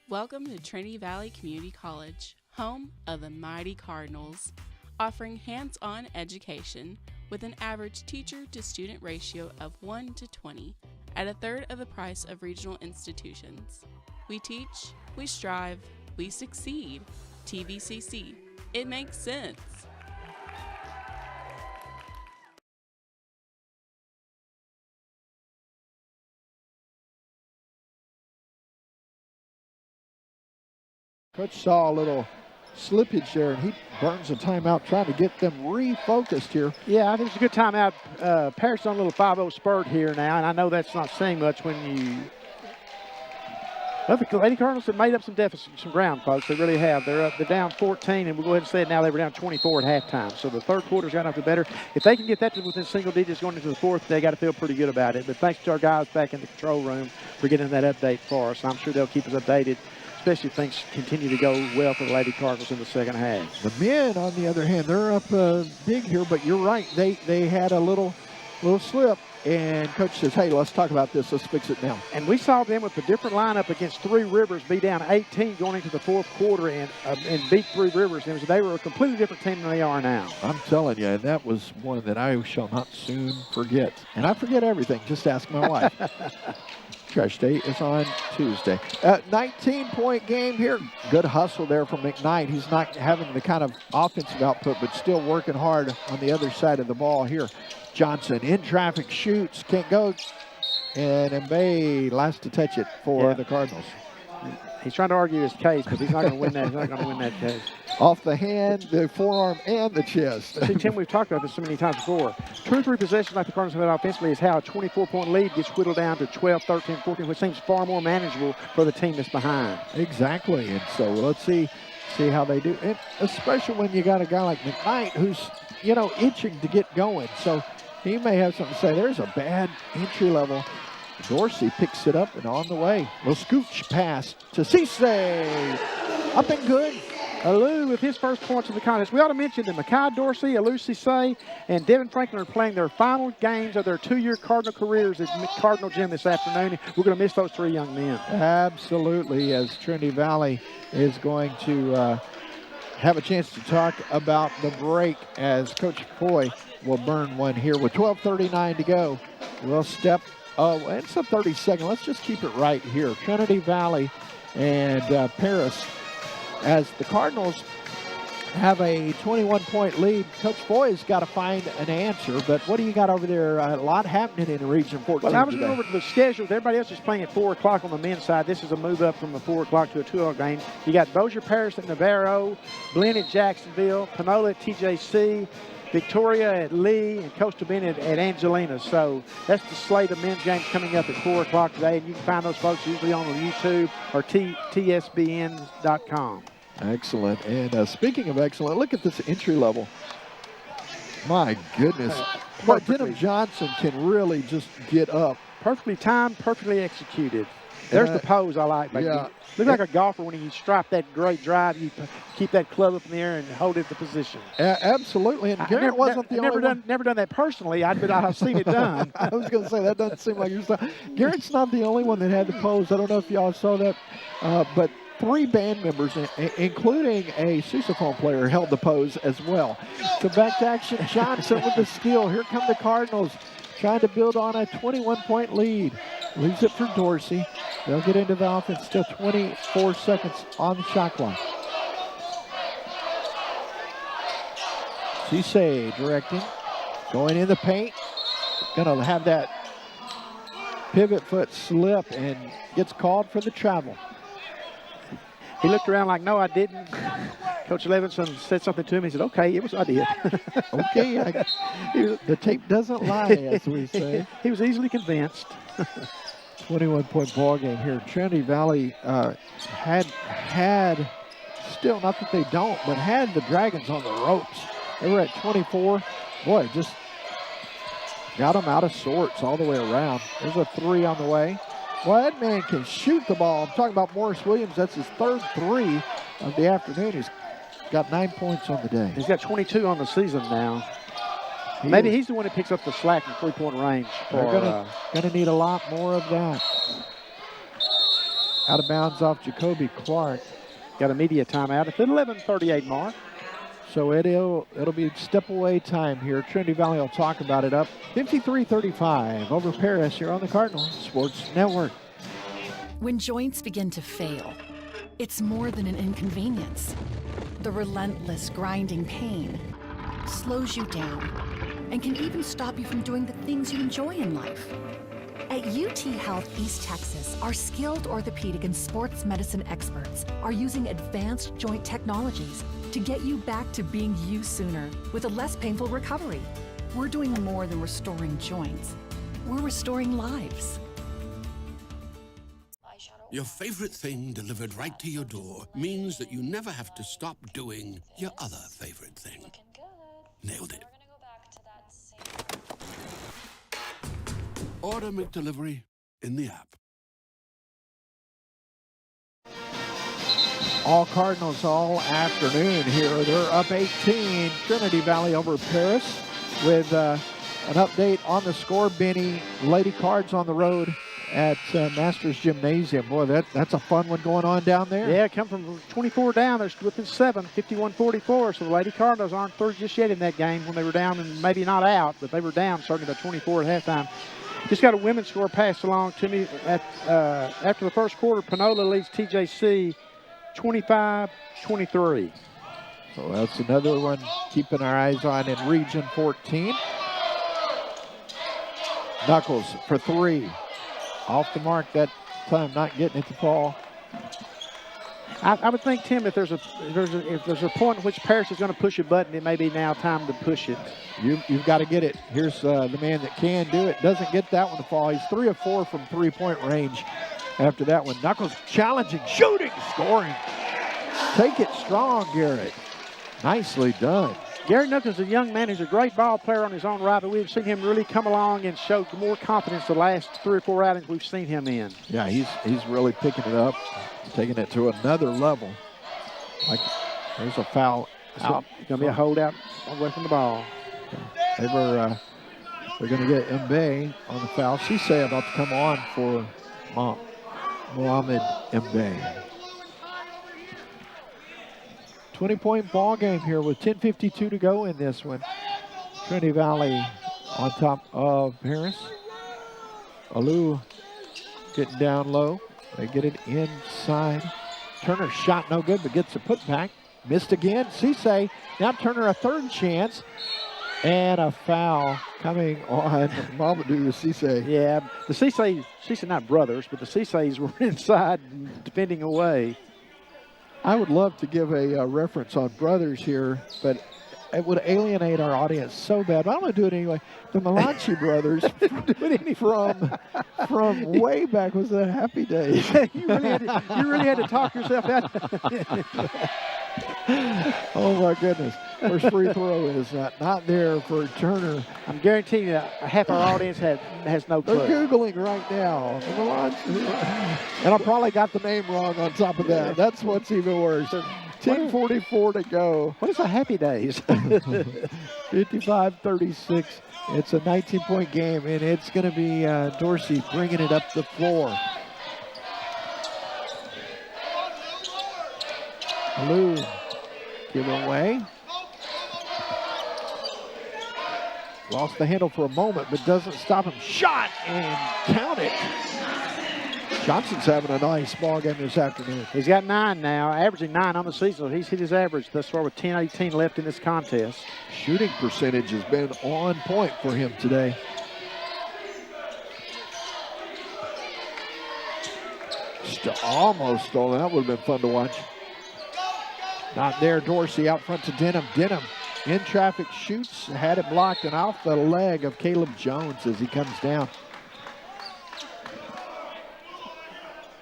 Welcome to Trinity Valley Community College, home of the mighty Cardinals, offering hands-on education with an average teacher-to-student ratio of 1 to 20 at a third of the price of regional institutions. We teach, we strive, we succeed. TVCC. It makes sense.
Coach saw a little slippage there, and he burns a timeout trying to get them refocused here.
Yeah, I think it's a good timeout. Parrish on a little 5-0 spurt here now, and I know that's not saying much when you... Well, the Lady Cardinals have made up some deficit, some ground, folks. They really have. They're down 14, and we'll go ahead and say it now. They were down 24 at halftime. So the third quarter's gotten off the better. If they can get that to within single digits going into the fourth, they got to feel pretty good about it. But thanks to our guys back in the control room for getting that update for us. I'm sure they'll keep us updated, especially if things continue to go well for the Lady Cardinals in the second half.
The men, on the other hand, they're up big here, but you're right. They had a little slip. And Coach says, hey, let's talk about this. Let's fix it now.
And we saw them with a different lineup against Three Rivers be down 18 going into the fourth quarter and beat Three Rivers. And they were a completely different team than they are now.
I'm telling you, and that was one that I shall not soon forget. And I forget everything. Just ask my wife. Trash day is on Tuesday. 19-point game here. Good hustle there from McKnight. He's not having the kind of offensive output, but still working hard on the other side of the ball here. Johnson in traffic, shoots, can't go. And MBB last to touch it for the Cardinals.
He's trying to argue his case, but he's not going to win that. He's not going to win that case.
Off the hand, the forearm, and the chest.
See, Tim, we've talked about this so many times before. 2 or 3 possessions like the Cardinals have had offensively is how a 24-point lead gets whittled down to 12, 13, 14, which seems far more manageable for the team that's behind.
Exactly, and so let's see how they do. And especially when you got a guy like McKnight who's, itching to get going. So he may have something to say. There's a bad entry level. Dorsey picks it up and on the way. Little scooch pass to Cisse. Up and good.
Alou with his first points of the contest. We ought to mention that Makai Dorsey, Alou Cisse, and Devin Franklin are playing their final games of their 2-year Cardinal careers at Cardinal Gym this afternoon. We're going to miss those 3 young men.
Absolutely, as Trinity Valley is going to have a chance to talk about the break as Coach Foy will burn one here with 12:39 to go. We'll step, it's a 30-second. Let's just keep it right here. Trinity Valley and Paris, as the Cardinals have a 21-point lead. Coach Foy's got to find an answer, but what do you got over there? A lot happening in Region 14
Well, I was
today.
going over to the schedule. Everybody else is playing at 4 o'clock on the men's side. This is a move up from a 4 o'clock to a 2 o'clock game. You got Bossier Parish at Navarro, Glenn at Jacksonville, Panola at TJC, Victoria at Lee, and Costa Bend at Angelina. So that's the slate of men's games coming up at 4 o'clock today, and you can find those folks usually on YouTube or tsbn.com.
Excellent. And speaking of excellent, look at this entry level. My goodness. But Denham Johnson can really just get up.
Perfectly timed, perfectly executed. There's the pose I like. Yeah. Look like a golfer when you strike that great drive. You keep that club up in the air and hold it to position.
Absolutely. And Garrett wasn't the only one.
Never done that personally, but I've seen it done.
I was going to say, that doesn't seem like your style. Garrett's not the only one that had the pose. I don't know if y'all saw that, but 3 band members, including a sousaphone player, held the pose as well. So back to action, Johnson with the steal. Here come the Cardinals trying to build on a 21-point lead. Leaves it for Dorsey. They'll get into the offense. Still 24 seconds on the shot clock. Cisse directing. Going in the paint. Going to have that pivot foot slip and gets called for the travel.
He looked around like, no, I didn't. Coach Levinson said something to him. He said, okay, it was I did.
Okay, the tape doesn't lie, as we say.
He was easily convinced.
21-point ball game here. Trinity Valley had still, not that they don't, but had the Dragons on the ropes. They were at 24. Boy, just got them out of sorts all the way around. There's a 3 on the way. Well, that man can shoot the ball. I'm talking about Morris Williams. That's his 3rd 3 of the afternoon. He's got 9 points on the day.
He's got 22 on the season now. Maybe he's the one that picks up the slack in 3-point range.
They're gonna need a lot more of that. Out of bounds off Jacoby Clark.
Got a media timeout at the 11:38 mark.
So it'll be step away time here. Trinity Valley will talk about it up 53-35 over Paris here on the Cardinal Sports Network.
When joints begin to fail, it's more than an inconvenience. The relentless grinding pain slows you down and can even stop you from doing the things you enjoy in life. At UT Health East Texas, our skilled orthopedic and sports medicine experts are using advanced joint technologies to get you back to being you sooner with a less painful recovery. We're doing more than restoring joints. We're restoring lives.
Your favorite thing delivered right to your door means that you never have to stop doing your other favorite thing. Nailed it. Order McDelivery in the app.
All Cardinals all afternoon here. They're up 18. Trinity Valley over Paris with an update on the score. Benny, Lady Cards on the road at Masters Gymnasium. Boy, that's a fun one going on down there.
Yeah, come from 24 down. They're within 7, 51-44. So the Lady Cardinals aren't through just yet in that game when they were down and maybe not out, but they were down certainly by 24 at halftime. Just got a women's score passed along to me. After the first quarter, Panola leads TJC 25-23.
So that's another one keeping our eyes on in Region 14. Knuckles for 3. Off the mark that time, not getting it to fall.
I would think, Tim, if there's a point in which Parrish is going to push a button, it may be now time to push it.
You've got to get it. Here's the man that can do it. Doesn't get that one to fall. He's 3 of 4 from 3-point range after that one. Knuckles challenging, shooting, scoring. Take it strong, Garrett. Nicely done.
Garrett Knuckles is a young man who's a great ball player on his own right, but we've seen him really come along and show more confidence the last 3 or 4 outings we've seen him in.
Yeah, he's really picking it up, taking it to another level. Like There's a foul out.
It's going to be a holdout away from the ball.
They're going to get Mbe on the foul. Cisse about to come on for Mohamed Mbe. 20-point ball game here with 10:52 to go in this one. Trinity Valley on top of Paris. Alou getting down low. They get it inside. Turner shot no good, but gets a putback. Missed again. Cisse. Now Turner a third chance. And a foul coming on Mamadou Cisse.
Yeah, the Cisse not brothers, but the Cisses were inside defending away.
I would love to give a reference on brothers here, but it would alienate our audience so bad. But I'm going to do it anyway. The Melanchi brothers from way back was the Happy Days.
you really had to talk yourself out.
Oh my goodness. First free throw is not there for Turner.
I'm guaranteeing you half our audience has no clue.
They're Googling right now. And I probably got the name wrong on top of that. That's what's even worse. 10:44 to go.
What is a Happy Days?
55-36. It's a 19-point game, and it's going to be Dorsey bringing it up the floor. Lou, give it away. Lost the handle for a moment, but doesn't stop him. Shot and count it. Johnson's having a nice ball game this afternoon.
He's got 9 now, averaging 9 on the season. He's hit his average thus far with 10-18 left in this contest.
Shooting percentage has been on point for him today. Almost stolen. That would have been fun to watch. Not there. Dorsey out front to Denham. Denham in traffic shoots, had it blocked, and off the leg of Caleb Jones as he comes down.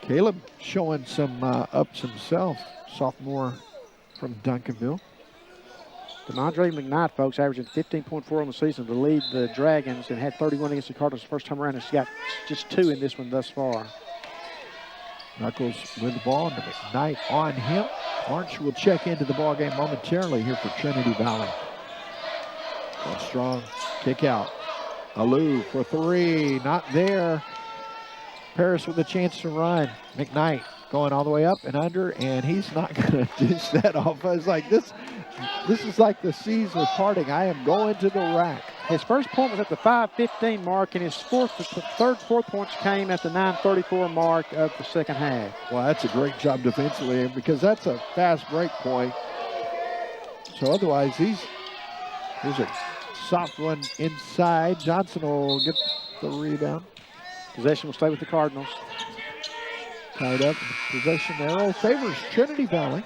Caleb showing some ups himself, sophomore from Duncanville.
Demondre McKnight, folks, averaging 15.4 on the season to lead the Dragons and had 31 against the Cardinals the first time around. He's got just 2 in this one thus far.
Knuckles with the ball, and McKnight on him. March will check into the ball game momentarily here for Trinity Valley. Strong kick out. Alou for 3, not there. Paris with a chance to run. McKnight going all the way up and under, and he's not going to dish that off. I was like, this is like the seas are parting. I am going to the rack.
His first point was at the 5:15 mark, and his fourth points came at the 9:34 mark of the second half.
Well, that's a great job defensively because that's a fast break point. So otherwise, here's a soft one inside. Johnson will get the rebound.
Possession will stay with the Cardinals.
Tied up. Possession arrow favors Trinity Valley.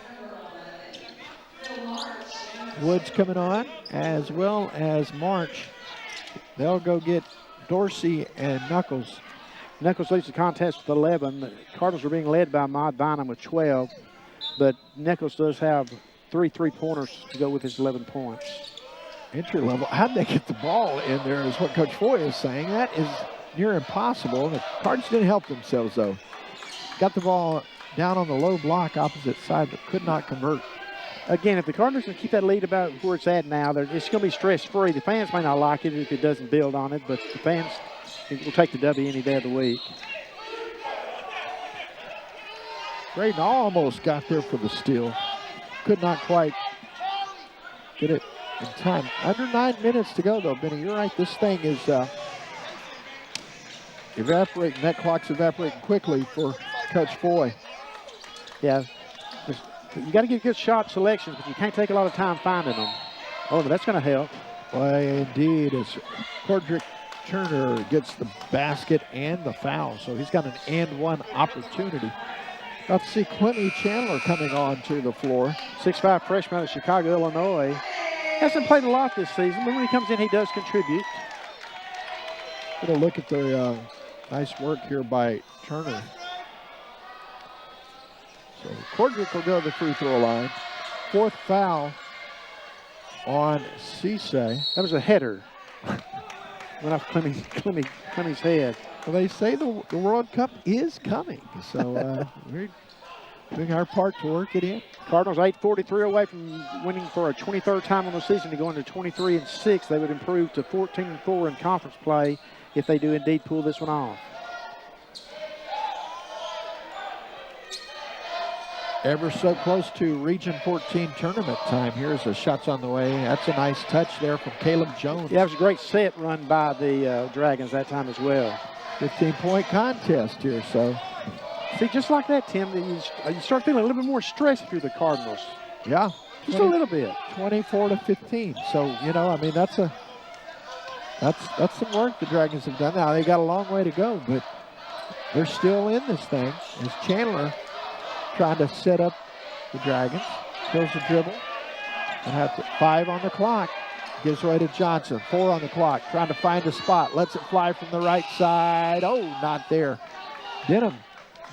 Woods coming on, as well as March. They'll go get Dorsey and Knuckles.
Knuckles leads the contest with 11. The Cardinals are being led by Mod Bynum with 12, but Knuckles does have 3 3-pointers to go with his 11 points.
Entry level. How'd they get the ball in there is what Coach Foy is saying. That is near impossible. The Cardinals didn't help themselves, though. Got the ball down on the low block opposite side, but could not convert.
Again, if the Cardinals can keep that lead about where it's at now, it's going to be stress-free. The fans may not like it if it doesn't build on it, but the fans will take the W any day of the week.
Braden almost got there for the steal. Could not quite get it in time. Under 9 minutes to go, though, Benny. You're right. This thing is evaporating. That clock's evaporating quickly for Coach Foy.
Yeah. You got to get good shot selections, but you can't take a lot of time finding them. Oh, but that's going to help.
Why, indeed, as Cordrick Turner gets the basket and the foul, so he's got an and-one opportunity. Got to see Quentin Chandler coming on to the floor.
6'5" freshman out of Chicago, Illinois. Hasn't played a lot this season, but when he comes in, he does contribute.
Get a look at the nice work here by Turner. So Cordrick will go to the free throw line. 4th foul on Cisse.
That was a header. Went off Clemmy's head.
Well, they say the World Cup is coming. So doing our part to work it in.
Cardinals 8:43 away from winning for a 23rd time on the season to go into 23-6. They would improve to 14-4 in conference play if they do indeed pull this one off.
Ever so close to Region 14 tournament time. Here's a shots on the way. That's a nice touch there from Caleb Jones.
Yeah, it was a great set run by the Dragons that time as well.
15-point contest here, so.
See, just like that, Tim, you start feeling a little bit more stress if you're the Cardinals.
Yeah.
Just a little bit.
24-15. So, you know, I mean, that's some work the Dragons have done. Now, they got a long way to go, but they're still in this thing. As Chandler trying to set up the Dragons. Goes the dribble. And have 5 on the clock. Gives way to Johnson. 4 on the clock. Trying to find a spot. Lets it fly from the right side. Oh, not there. Denham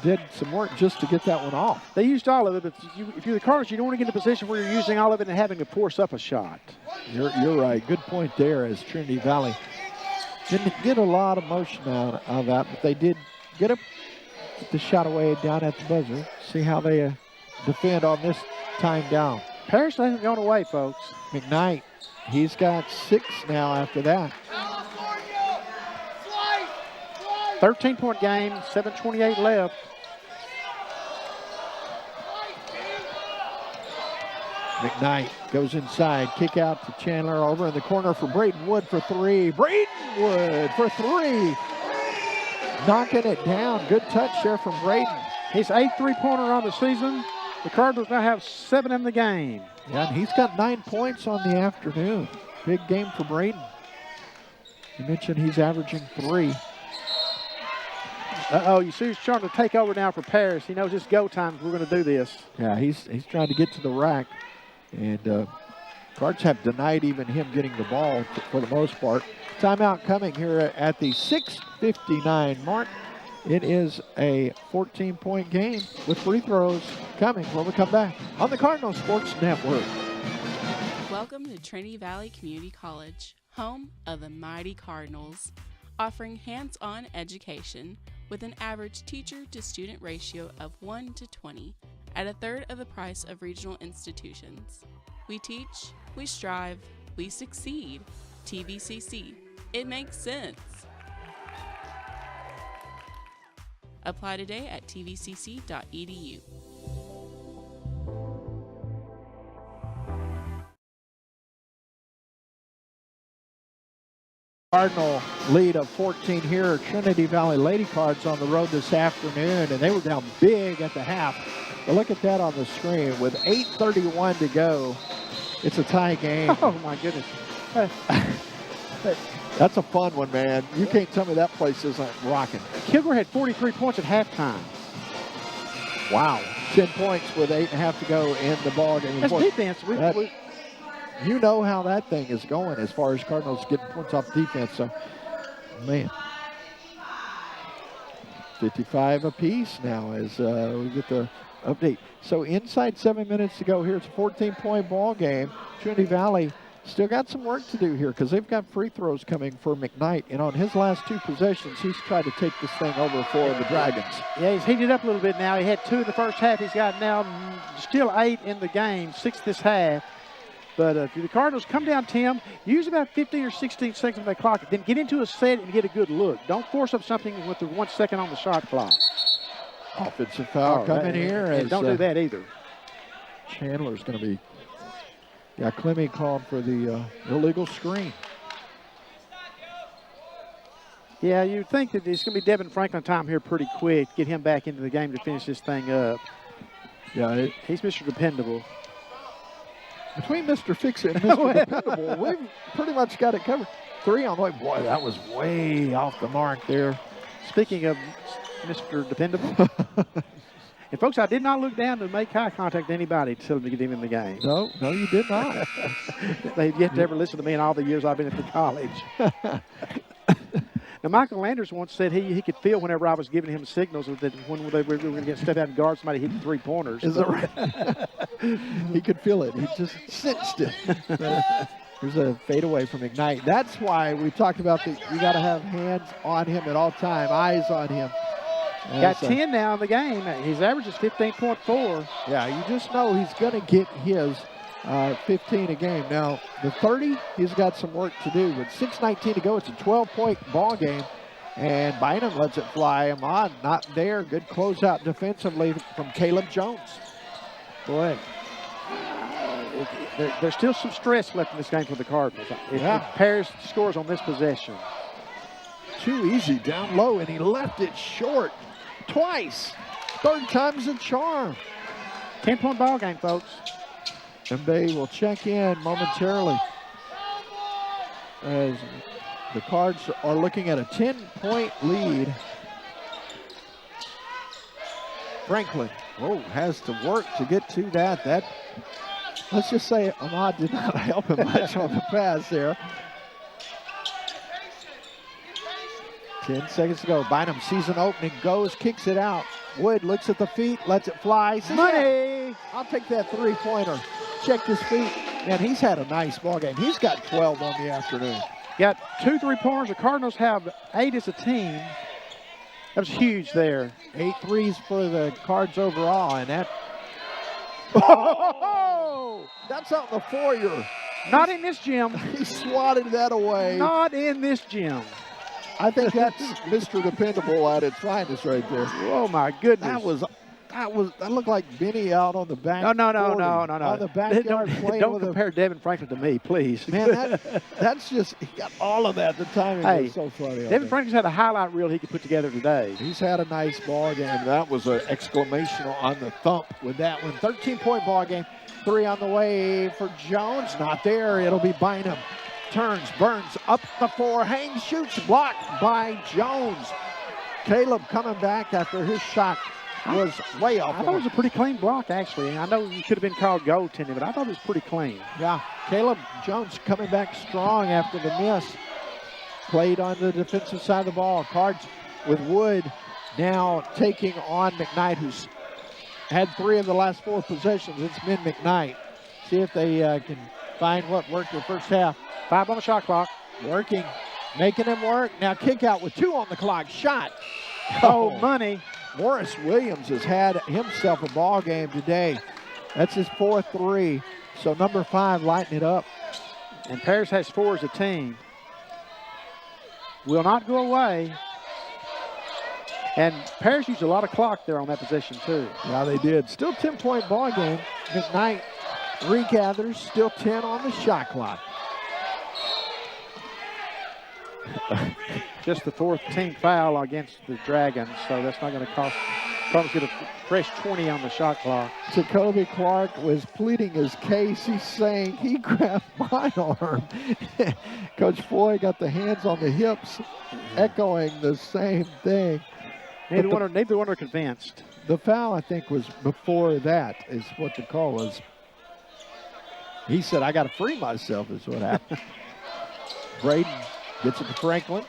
did some work just to get that one off.
They used all of it, but if you're the Cardinals, you don't want to get in a position where you're using all of it and having to force up a shot.
You're right. Good point there, as Trinity Valley didn't get a lot of motion out of that, but they did get the shot away down at the buzzer. See how they defend on this time down.
Parrish hasn't gone away, folks.
McKnight, he's got 6 now after that.
13-point game, 7:28 left.
McKnight goes inside, kick out to Chandler, over in the corner for Braden Wood for 3. Braden Wood for 3. Knocking it down. Good touch there from Braden.
His 8th three-pointer on the season. The Cardinals now have 7 in the game.
Yeah, and he's got 9 points on the afternoon. Big game for Braden. You mentioned he's averaging 3.
You see he's trying to take over now for Paris. He knows it's go time. We're going to do this.
Yeah, he's trying to get to the rack. And Cards have denied even him getting the ball for the most part. Timeout coming here at the 6:59 mark. It is a 14-point game with free throws coming when we come back on the Cardinal Sports Network.
Welcome to Trinity Valley Community College, home of the mighty Cardinals, offering hands-on education with an average teacher-to-student ratio of 1 to 20 at a third of the price of regional institutions. We teach, we strive, we succeed. TVCC. It makes sense. Apply today at tvcc.edu.
Cardinal lead of 14 here. Trinity Valley Lady Cards on the road this afternoon, and they were down big at the half. But look at that on the screen. With 8:31 to go, it's a tie game.
Oh, my goodness.
That's a fun one, man. You can't tell me that place isn't rocking.
Kilgore had 43 points at halftime.
Wow. 10 points with 8.5 to go in the ball game.
That's defense.
You know how that thing is going as far as Cardinals getting points off defense. So, man. 55 apiece now as we get the update. So inside 7 minutes to go here. It's a 14-point ball game. Trinity Valley still got some work to do here because they've got free throws coming for McKnight. And on his last 2 possessions, he's tried to take this thing over for the Dragons.
Yeah, he's heated up a little bit now. He had 2 in the first half. He's got now still 8 in the game, 6 this half. But if the Cardinals come down, Tim, use about 15 or 16 seconds on that clock, then get into a set and get a good look. Don't force up something with the 1 second on the shot clock.
Offensive foul coming here.
And don't do that either.
Chandler's going to be, Clemmy called for the illegal screen.
Yeah, you'd think that it's going to be Devin Franklin time here pretty quick. Get him back into the game to finish this thing up.
Yeah,
he's Mr. Dependable.
Between Mr. Fix-It and Mr. Dependable, we've pretty much got it covered. 3 on the way. Boy, that was way off the mark there.
Speaking of Mr. Dependable. And, folks, I did not look down to make eye contact with anybody to tell them to get him in the game.
No, you did not.
They've yet to ever listen to me in all the years I've been at the college. Now, Michael Landers once said he could feel whenever I was giving him signals that when we were going to get step out and guard somebody hitting 3-pointers.
Is that right? He could feel it. He just sensed it. Here's a fadeaway from McKnight. That's why we talked about you got to have hands on him at all time, eyes on him.
Got 10 now in the game. His average is 15.4.
Yeah, you just know he's going to get his 15 a game. Now, the 30, he's got some work to do. With 6:19 to go, it's a 12-point ball game. And Bynum lets it fly. Ahmad not there. Good closeout defensively from Caleb Jones.
Boy, there's still some stress left in this game for the Cardinals. If Paris scores on this possession.
Too easy down low, and he left it short twice. Third time's a charm.
10-point ball game, folks.
MBB will check in momentarily as the Cards are looking at a 10-point lead. Franklin, has to work to get to that. Let's just say Ahmad did not help him much on the pass there. 10 seconds to go. Bynum sees an opening, goes, kicks it out. Wood looks at the feet, lets it fly. Says,
Money!
I'll take that three-pointer. Checked his feet. Man, he's had a nice ball game. He's got 12 on the afternoon.
Got 2 3-pointers. The Cardinals have 8 as a team. That was huge there.
8 threes for the Cards overall, and that.
Oh!
That's out in the foyer.
Not in this gym.
He swatted that away.
Not in this gym.
I think that's Mr. Dependable at its finest right there.
Oh my goodness.
That looked like Benny out on the back.
No.
On the backyard playing
Don't
with
compare Devin Franklin to me, please.
Man, that's just, he got all of that. The timing was so funny.
Devin Franklin's had a highlight reel he could put together today.
He's had a nice ball game. That was an exclamation on the thump with that one. 13-point ball game. 3 on the way for Jones. Not there. It'll be Bynum. Turns, burns, up the 4, hangs, shoots, blocked by Jones. Caleb coming back after his shot was way off.
I thought it was a pretty clean block, actually. I know you could have been called goaltending, but I thought it was pretty clean.
Yeah, Caleb Jones coming back strong after the miss. Played on the defensive side of the ball. Cards with Wood now taking on McKnight, who's had 3 of the last 4 possessions. It's been McKnight. See if they can find what worked the first half.
5 on the shot clock.
Working, making him work. Now kick out with 2 on the clock. Shot.
Oh, money.
Morris Williams has had himself a ball game today. That's his 4th 3. So number 5 lighting it up.
And Paris has 4 as a team. Will not go away. And Paris used a lot of clock there on that possession too.
Yeah, they did. Still 10-point ball game. McKnight regathers. Still 10 on the shot clock.
Just the 4th team foul against the Dragons, so that's not going to cost. Probably get a fresh 20 on the shot clock.
Jacoby Clark was pleading his case. He's saying he grabbed my arm. Coach Floyd got the hands on the hips, echoing the same thing.
Neither one are convinced.
The foul, I think, was before that, is what the call was. He said, I got to free myself, is what happened. Braden gets it to Franklin.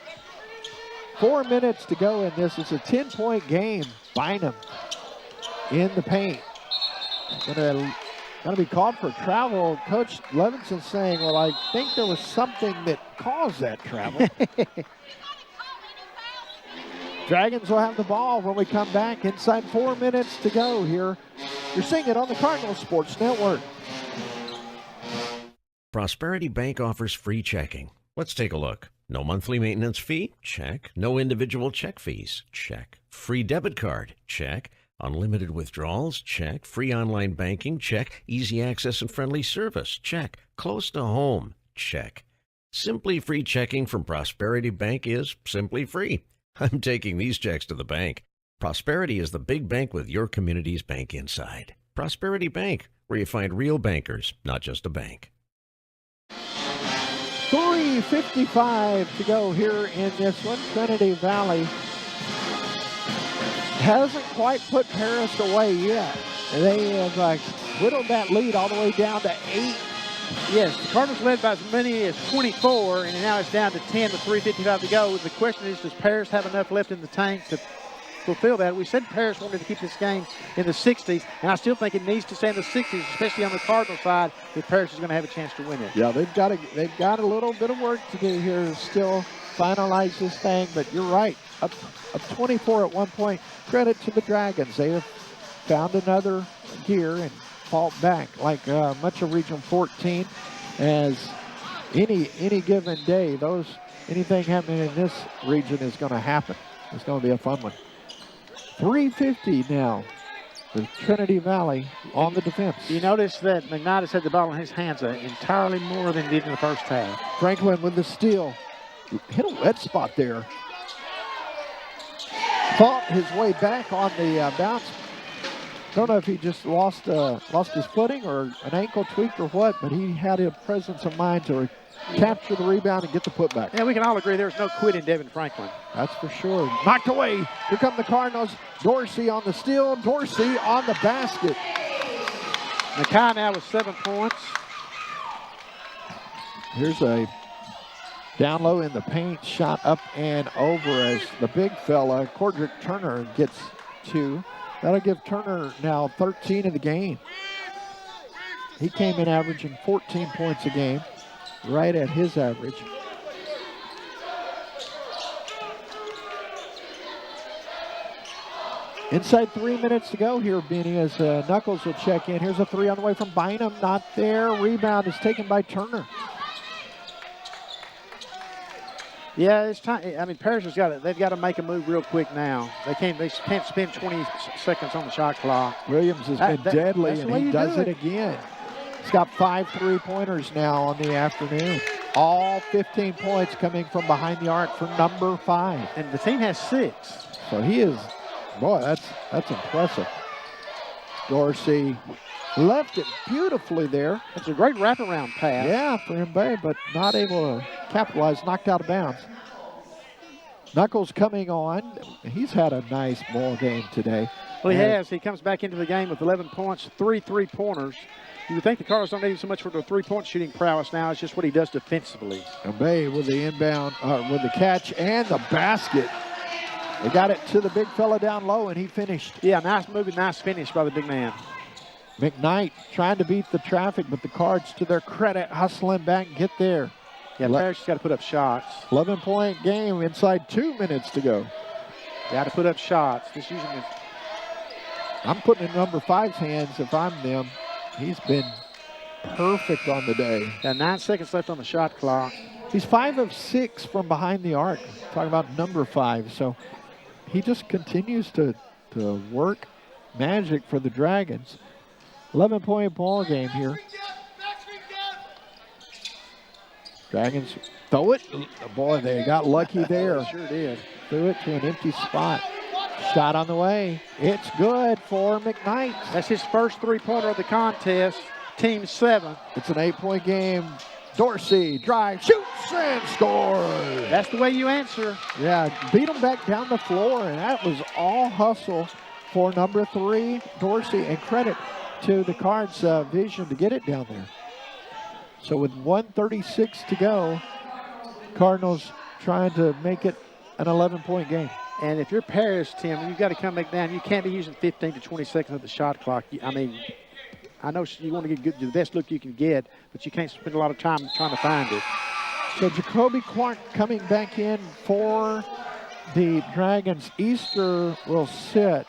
4 minutes to go in this. It's a 10-point game. Bynum in the paint. Gonna be called for travel. Coach Levinson saying, well, I think there was something that caused that travel. Dragons will have the ball when we come back. Inside 4 minutes to go here. You're seeing it on the Cardinal Sports Network.
Prosperity Bank offers free checking. Let's take a look. No monthly maintenance fee? Check. No individual check fees? Check. Free debit card? Check. Unlimited withdrawals? Check. Free online banking? Check. Easy access and friendly service? Check. Close to home? Check. Simply free checking from Prosperity Bank is simply free. I'm taking these checks to the bank. Prosperity is the big bank with your community's bank inside. Prosperity Bank, where you find real bankers, not just a bank.
3:55 to go here in this one. Trinity Valley hasn't quite put Paris away yet. They have whittled that lead all the way down to 8.
Yes, the Cardinals led by as many as 24, and now it's down to 10 with 3:55 to go. The question is, does Paris have enough left in the tank to fulfill that? We said Paris wanted to keep this game in the 60s, and I still think it needs to stay in the 60s, especially on the Cardinal side, if Paris is going to have a chance to win it.
Yeah, they've got a little bit of work to do here still finalize this thing, but you're right. Up 24 at one point. Credit to the Dragons. They have found another gear and fought back like much of Region 14. As any given day, anything happening in this region is going to happen. It's going to be a fun one. 3:50 now. The Trinity Valley on the defense.
You notice that McKnight has had the ball in his hands entirely more than he did in the first half.
Franklin with the steal. Hit a wet spot there. Fought his way back on the bounce. Don't know if he just lost his footing or an ankle tweak or what, but he had a presence of mind to capture the rebound and get the putback.
Yeah, we can all agree there's no quitting Devin Franklin.
That's for sure. Knocked away. Here come the Cardinals. Dorsey on the steal. Dorsey on the basket.
Mackay now with 7 points.
Here's a down low in the paint, shot up and over as the big fella, Cordrick Turner, gets 2. That'll give Turner now 13 in the game. He came in averaging 14 points a game, right at his average. Inside 3 minutes to go here, Benny, as Knuckles will check in. Here's a 3 on the way from Bynum, not there. Rebound is taken by Turner.
Yeah, it's time. I mean, Parrish has they've got to make a move real quick now. They can't spend 20 seconds on the shot clock.
Williams has been deadly, and he does it again. He's got 5 3-pointers now on the afternoon. All 15 points coming from behind the arc for number 5.
And the team has 6.
So he is, boy, that's impressive. Dorsey left it beautifully there.
It's a great wraparound pass.
Yeah, for MBB, but not able to capitalize, knocked out of bounds. Knuckles coming on. He's had a nice ball game today.
Well, he has. He comes back into the game with 11 points, 3 3-pointers. You would think the Cardinals don't need him so much for their 3-point shooting prowess now. It's just what he does defensively.
MBB with the inbound, with the catch and the basket. They got it to the big fella down low, and he finished.
Yeah, nice move and nice finish by the big man.
McKnight trying to beat the traffic, but the Cards, to their credit, hustling back and get there.
Yeah, Parrish has got to put up shots.
11-point game inside 2 minutes to go.
Got to put up shots. This usually is.
I'm putting in number 5's hands if I'm them. He's been perfect on the day.
Got 9 seconds left on the shot clock.
He's 5 of 6 from behind the arc. Talking about number 5. So he just continues to work magic for the Dragons. 11-point ball game here. Dragons throw it. Boy, they got lucky there.
Sure did.
Threw it to an empty spot. Shot on the way. It's good for McKnight.
That's his first 3-pointer of the contest. Team 7.
It's an 8-point game. Dorsey drives, shoots, and scores.
That's the way you answer.
Yeah, beat him back down the floor, and that was all hustle for number 3, Dorsey, and credit to the Cards' vision to get it down there. So with 1:36 to go, Cardinals trying to make it an 11-point game.
And if you're Parrish, Tim, you've got to come back down. You can't be using 15 to 20 seconds of the shot clock. I mean, I know you want to get the best look you can get, but you can't spend a lot of time trying to find it.
So Jacoby Clark coming back in for the Dragons. Easter will sit,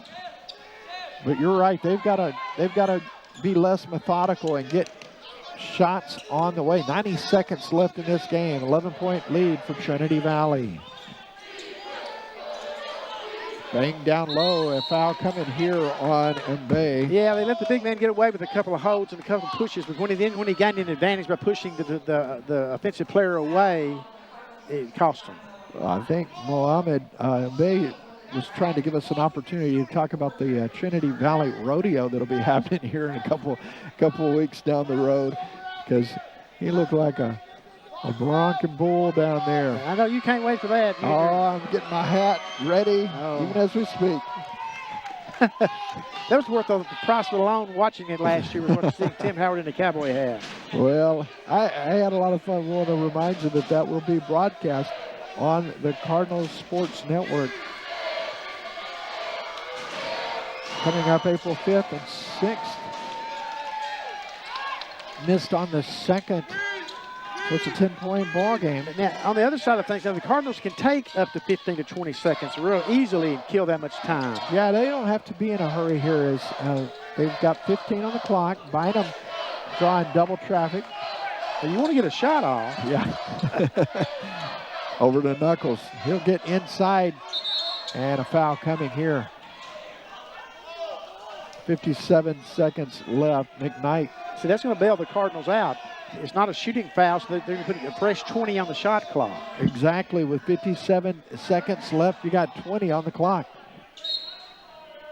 but you're right. They've got to be less methodical and get shots on the way. 90 seconds left in this game. 11-point lead for Trinity Valley. Bang down low, a foul coming here on MBB.
Yeah, they let the big man get away with a couple of holds and a couple of pushes, but when he gained an advantage by pushing the offensive player away, it cost him.
Well, I think Mohamed MBB was trying to give us an opportunity to talk about the Trinity Valley Rodeo that'll be happening here in a couple of weeks down the road, because he looked like a bronc bull down there.
I know you can't wait for that.
Oh, I'm getting my hat ready even as we speak.
That was worth the price alone watching it last year with seeing Tim Howard in the cowboy hat.
Well, I had a lot of fun. I want to remind you that will be broadcast on the Cardinals Sports Network coming up April 5th and 6th. Missed on the second So it's a 10-point ball game.
Now, on the other side of things, now the Cardinals can take up to 15 to 20 seconds real easily and kill that much time.
Yeah, they don't have to be in a hurry here. As they've got 15 on the clock. Bynum drawing double traffic.
Well, you want to get a shot off.
Yeah. Over to Knuckles. He'll get inside. And a foul coming here. 57 seconds left. McKnight.
See, that's going to bail the Cardinals out. It's not a shooting foul, so they're going to put a fresh 20 on the shot clock.
Exactly. With 57 seconds left, you got 20 on the clock.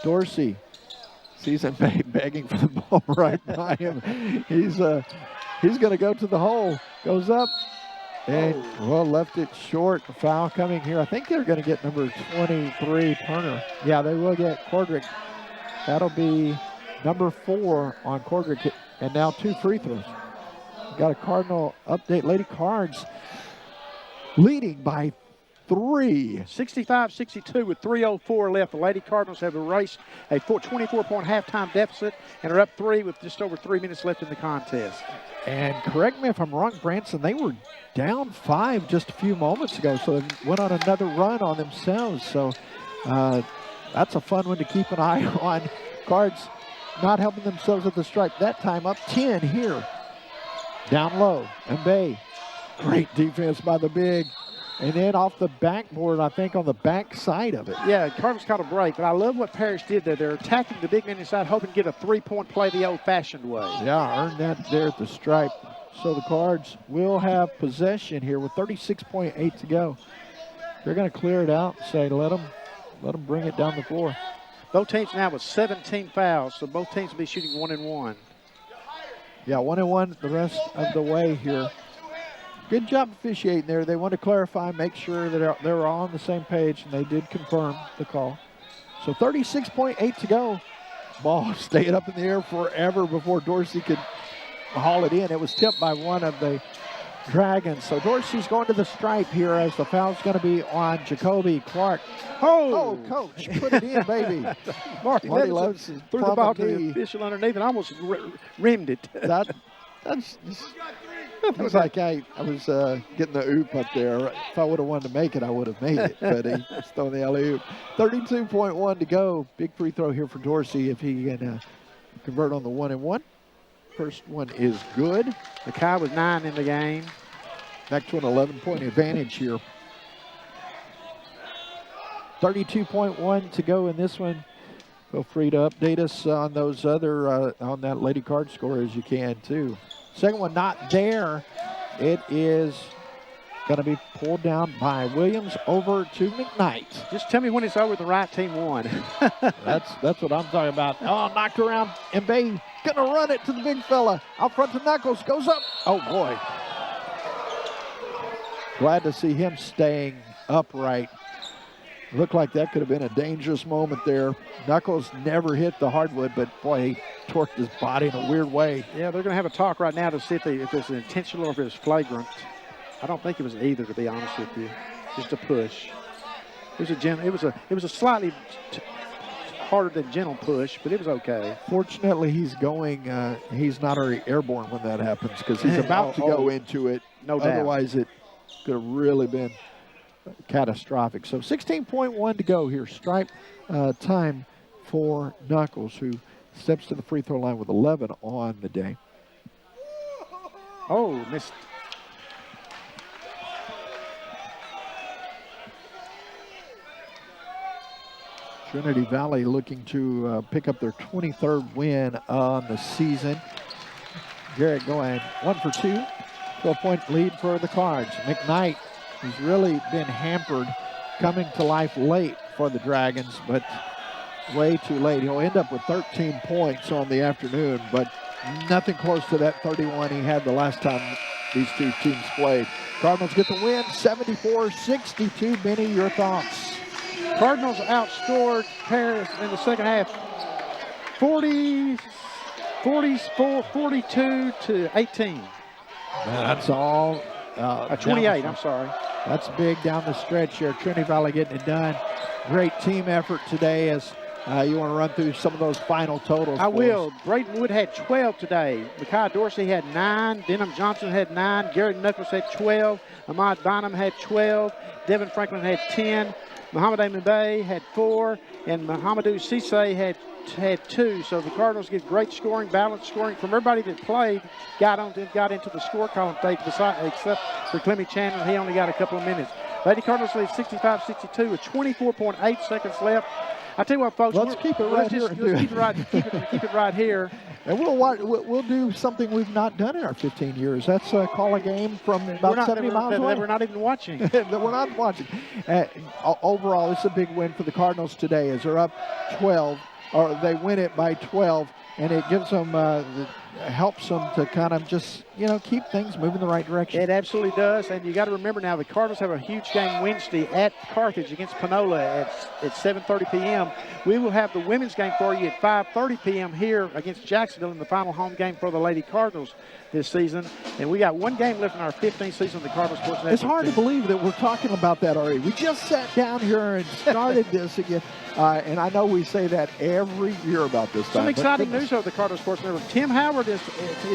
Dorsey sees him begging for the ball right by him. He's going to go to the hole. Goes up. And, well, left it short. A foul coming here. I think they're going to get number 23, Turner. Yeah, they will get Cordrick. That'll be number 4 on Cordrick. And now 2 free throws. Got a Cardinal update. Lady Cards leading by 3.
65-62 with 3:04 left. The Lady Cardinals have erased a 24-point halftime deficit and are up 3 with just over 3 minutes left in the contest.
And correct me if I'm wrong, Branson, they were down 5 just a few moments ago, so they went on another run on themselves. So that's a fun one to keep an eye on. Cards not helping themselves at the stripe. That time up 10 here. Down low, MBB. Great defense by the big. And then off the backboard, I think on the back side of it.
Yeah, Cardinals caught a break, but I love what Parrish did there. They're attacking the big man inside, hoping to get a 3-point play the old-fashioned way.
Yeah, earned that there at the stripe. So the Cards will have possession here with 36.8 to go. They're going to clear it out, say let them bring it down the floor.
Both teams now with 17 fouls, so both teams will be shooting 1-1.
Yeah, 1-1 the rest of the way here. Good job officiating there. They want to clarify, make sure that they were all on the same page, and they did confirm the call. So 36.8 to go. Ball stayed up in the air forever before Dorsey could haul it in. It was tipped by one of the Dragons. So Dorsey's going to the stripe here as the foul's going to be on Jacoby Clark. Oh, Coach, put it in, baby.
Marty
Loves
threw the ball to the official underneath and almost rimmed it.
That's it was like I was getting the oop up there. If I would have wanted to make it, I would have made it. But he's throwing the alley-oop. 32.1 to go. Big free throw here for Dorsey if he can convert on the 1-1. First one is good.
Mackay was 9 in the game.
Back to an 11-point advantage here. 32.1 to go in this one. Feel free to update us on those other, on that Lady Card score as you can too. Second one not there. It is going to be pulled down by Williams over to McKnight.
Just tell me when it's over, the right team won.
That's what I'm talking about. Oh, knocked around. MBB going to run it to the big fella. Out front to Knuckles. Goes up. Oh, boy. Glad to see him staying upright. Looked like that could have been a dangerous moment there. Knuckles never hit the hardwood, but boy, he torqued his body in a weird way.
Yeah, they're going to have a talk right now to see if it's intentional or if it's flagrant. I don't think it was either, to be honest with you. Just a push. It was a slightly harder than gentle push, but it was okay.
Fortunately, he's not already airborne when that happens because he's about to go into it.
No doubt.
Otherwise, it could have really been catastrophic. So 16.1 to go here. Stripe time for Knuckles, who steps to the free throw line with 11 on the day.
Oh, missed.
Trinity Valley looking to pick up their 23rd win on the season. Garrett going 1 for 2. 12-point lead for the Cards. McKnight, who's really been hampered, coming to life late for the Dragons, but way too late. He'll end up with 13 points on the afternoon, but nothing close to that 31 he had the last time these two teams played. Cardinals get the win, 74-62. Benny, your thoughts?
Cardinals outscored Paris in the second half 42 to 18.
That's all.
28, I'm sorry.
That's big down the stretch here. Trinity Valley getting it done. Great team effort today as You want to run through some of those final totals?
I
for
will.
us?
Braden Wood had 12 today. Micaiah Dorsey had 9. Denham Johnson had 9. Gary Knuckles had 12. Ahmad Bynum had 12. Devin Franklin had 10. Muhammad Mbabe had 4. And Muhammadu Cisse had 2. So the Cardinals get great scoring, balanced scoring from everybody that played. Got into the score column today, except for Clemmy Chandler. He only got a couple of minutes. Lady Cardinals lead 65-62 with 24.8 seconds left. I tell you what, folks.
Let's keep it right here.
Keep it right here.
And we'll do something we've not done in our 15 years. That's call a game from about 70 miles away.
We're not even watching.
That we're not watching. Overall, it's a big win for the Cardinals today as they're up 12, or they win it by 12, and it gives them helps them to kind of just, keep things moving the right direction.
It absolutely does, and you got to remember now the Cardinals have a huge game Wednesday at Carthage against Panola at 7:30 p.m. We will have the women's game for you at 5:30 p.m. here against Jacksonville in the final home game for the Lady Cardinals this season. And we got one game left in our 15th season of the Cardinals Sports Network.
It's hard to believe that we're talking about that already. We just sat down here and started this again. And I know we say that every year about this time.
Some exciting news over the Cardinals Sports Network. Tim Howard is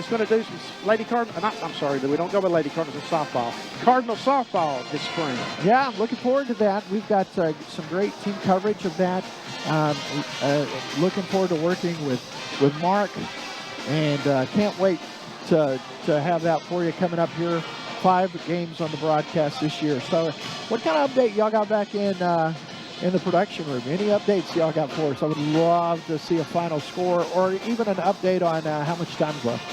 going to do some Lady Cardinals. I'm sorry, we don't go by Lady Cardinals in softball. Cardinal softball this spring.
Yeah, I'm looking forward to that. We've got some great team coverage of that. Looking forward to working with Mark, and can't wait to have that for you coming up here. 5 games on the broadcast this year. So what kind of update y'all got back in the production room? Any updates y'all got for us? I would love to see a final score or even an update on how much time's left.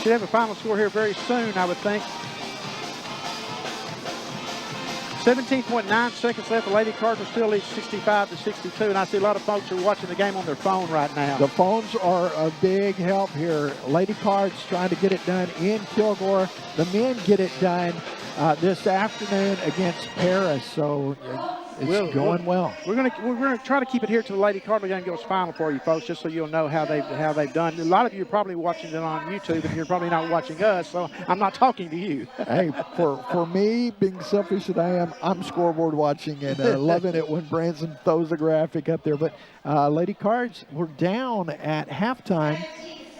Should have a final score here very soon, I would think. 17.9 seconds left. The Lady Cardinals still lead 65-62, and I see a lot of folks are watching the game on their phone right now.
The phones are a big help here. Lady Cards trying to get it done in Kilgore. The men get it done this afternoon against Paris, so it's going well.
We're gonna try to keep it here to the Lady Cardinal game goes final for you folks, just so you'll know how they've done. A lot of you are probably watching it on YouTube, and you're probably not watching us, so I'm not talking to you.
Hey, for me, being selfish that I am, I'm scoreboard watching and loving it when Branson throws the graphic up there. But Lady Cards were down at halftime.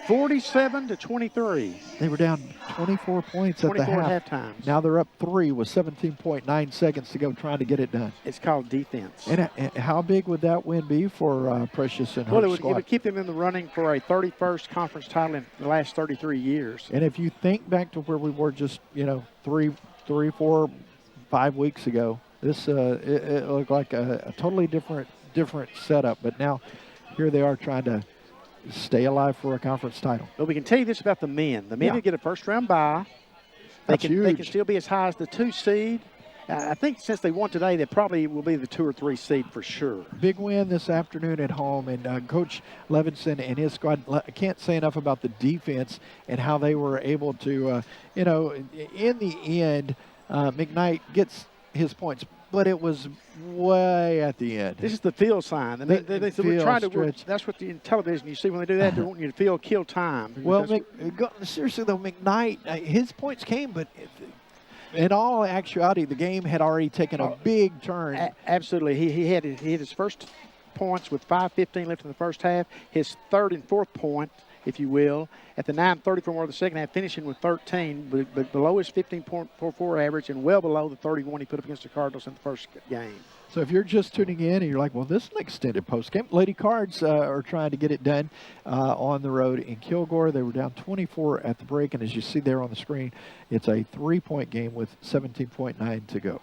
47-23.
They were down 24 points at the
halftime.
Now they're up 3 with 17.9 seconds to go, trying to get it done.
It's called defense.
And how big would that win be for Precious and her squad?
It would keep them in the running for a 31st conference title in the last 33 years.
And if you think back to where we were just 3, 4, 5 weeks ago, this it looked like a totally different setup. But now here they are trying to stay alive for a conference title.
But we can tell you this about the men. The men who get a first-round bye, they can still be as high as the 2 seed. I think since they won today, they probably will be the 2 or 3 seed for sure.
Big win this afternoon at home, and Coach Levinson and his squad, I can't say enough about the defense and how they were able to, in the end, McKnight gets his points, but it was way at the end.
This is the field sign. And we're trying to. That's what in television you see when they do that. They want you to kill time.
Well, seriously though, McKnight, his points came, but in all actuality, the game had already taken a big turn.
Absolutely, he had his first points with 5:15 left in the first half. His third and fourth point, if you will, at the 9:34 mark of the second half, finishing with 13, but below his 15.44 average and well below the 31 he put up against the Cardinals in the first game.
So if you're just tuning in and you're like, well, this is an extended postgame. Lady Cards are trying to get it done on the road in Kilgore. They were down 24 at the break, and as you see there on the screen, it's a 3-point game with 17.9 to go.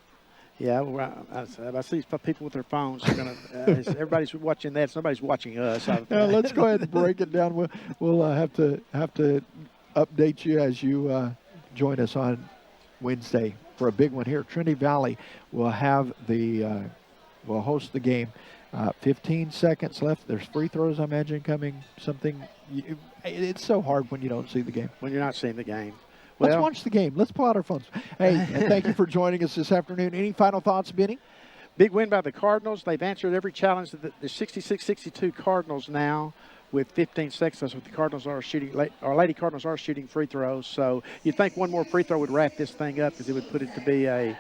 Yeah, well, I see people with their phones. Everybody's watching that. Somebody's watching us.
Let's go ahead and break it down. We'll have to update you as you join us on Wednesday for a big one here. Trinity Valley will have will host the game. 15 seconds left. There's free throws, I imagine, coming. It's so hard when you don't see the game.
When you're not seeing the game.
Let's watch the game. Let's pull out our phones. Hey, thank you for joining us this afternoon. Any final thoughts, Benny?
Big win by the Cardinals. They've answered every challenge. The 66-62 Cardinals now with 15 seconds. That's what the Cardinals are shooting. Our Lady Cardinals are shooting free throws. So you'd think one more free throw would wrap this thing up because it would put it to be a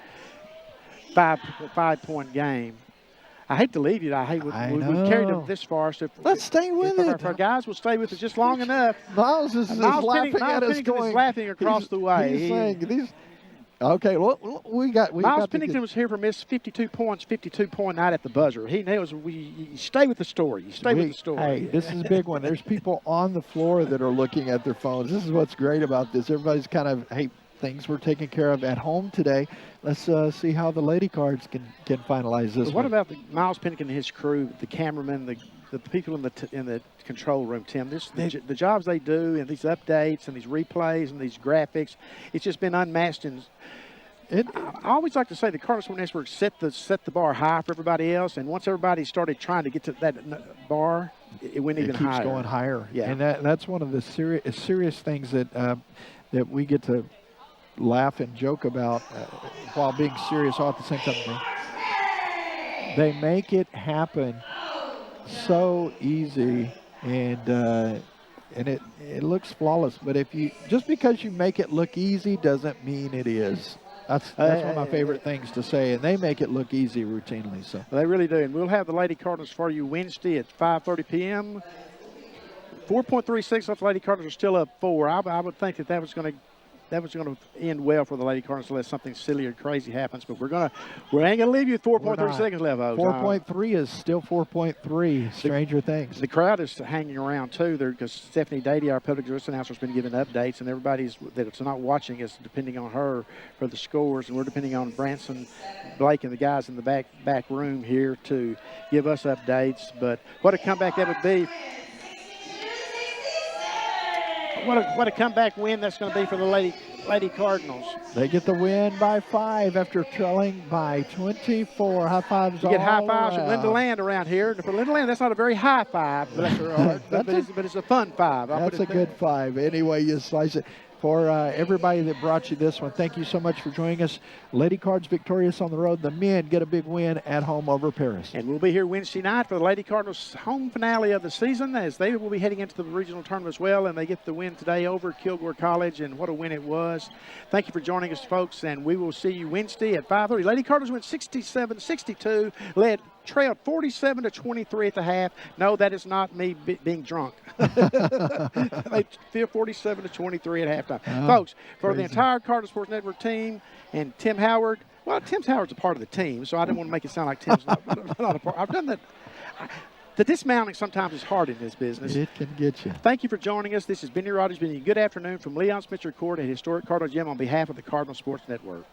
five-point game.
I hate to leave you. We carried them this far. So
let's stay with it.
If our guys will stay with us just long enough.
Miles is laughing at us going.
Is laughing across the way.
He's saying these. Okay, well, we got.
Miles Pennington was here for Miss 52 points, 52-point night at the buzzer. He knows you stay with the story. You stay with the story.
Hey, this is a big one. There's people on the floor that are looking at their phones. This is what's great about this. Everybody's kind of, hey, things were taken care of at home today. Let's see how the Lady Cards can finalize this.
What about Miles Pennington and his crew, the cameramen, the people in the control room, Tim? The jobs they do and these updates and these replays and these graphics, it's just been unmatched. And I always like to say the Cardinal Sports Network set the bar high for everybody else, and once everybody started trying to get to that bar, it went even higher.
It keeps going higher.
Yeah,
and that's one of the serious things that we get to laugh and joke about while being serious all at the same time. They make it happen so easy, and it looks flawless. But just because you make it look easy doesn't mean it is. That's one of my favorite things to say, and they make it look easy routinely. So
they really do. And we'll have the Lady Cardinals for you Wednesday at 5:30 p.m. 4.36 left. The Lady Cardinals are still up 4. I would think that was going to end well for the Lady Cardinals unless something silly or crazy happens. But we ain't gonna leave you 4.3 seconds left.
4.3 is still 4.3. Stranger things.
The crowd is hanging around too. Because Stephanie Dady, our public address announcer, has been giving updates, and everybody's that's not watching is depending on her for the scores, and we're depending on Branson, Blake, and the guys in the back room here to give us updates. But what a comeback that would be! What a comeback win that's going to be for the Lady Cardinals.
They get the win by 5 after trailing by 24. High fives.
You get high fives from Linda Land around here. For Linda Land, that's not a very high five, but it's a fun 5.
That's a good 5. Any way you slice it. For everybody that brought you this one, thank you so much for joining us. Lady Cards victorious on the road. The men get a big win at home over Paris.
And we'll be here Wednesday night for the Lady Cardinals' home finale of the season, as they will be heading into the regional tournament as well, and they get the win today over Kilgore College, and what a win it was. Thank you for joining us, folks, and we will see you Wednesday at 5:30. Lady Cardinals went 67-62, trailed 47-23 at the half. No, that is not me being drunk. They feel 47-23 at halftime. Folks, for the entire Cardinal Sports Network team and Tim Howard, well, Tim Howard's a part of the team, so I didn't want to make it sound like Tim's not a part. I've done that. The dismounting sometimes is hard in this business.
It can get you.
Thank you for joining us. This is Benny Rogers. Good afternoon from Leon Spencer Court at Historic Cardinal Gym on behalf of the Cardinal Sports Network.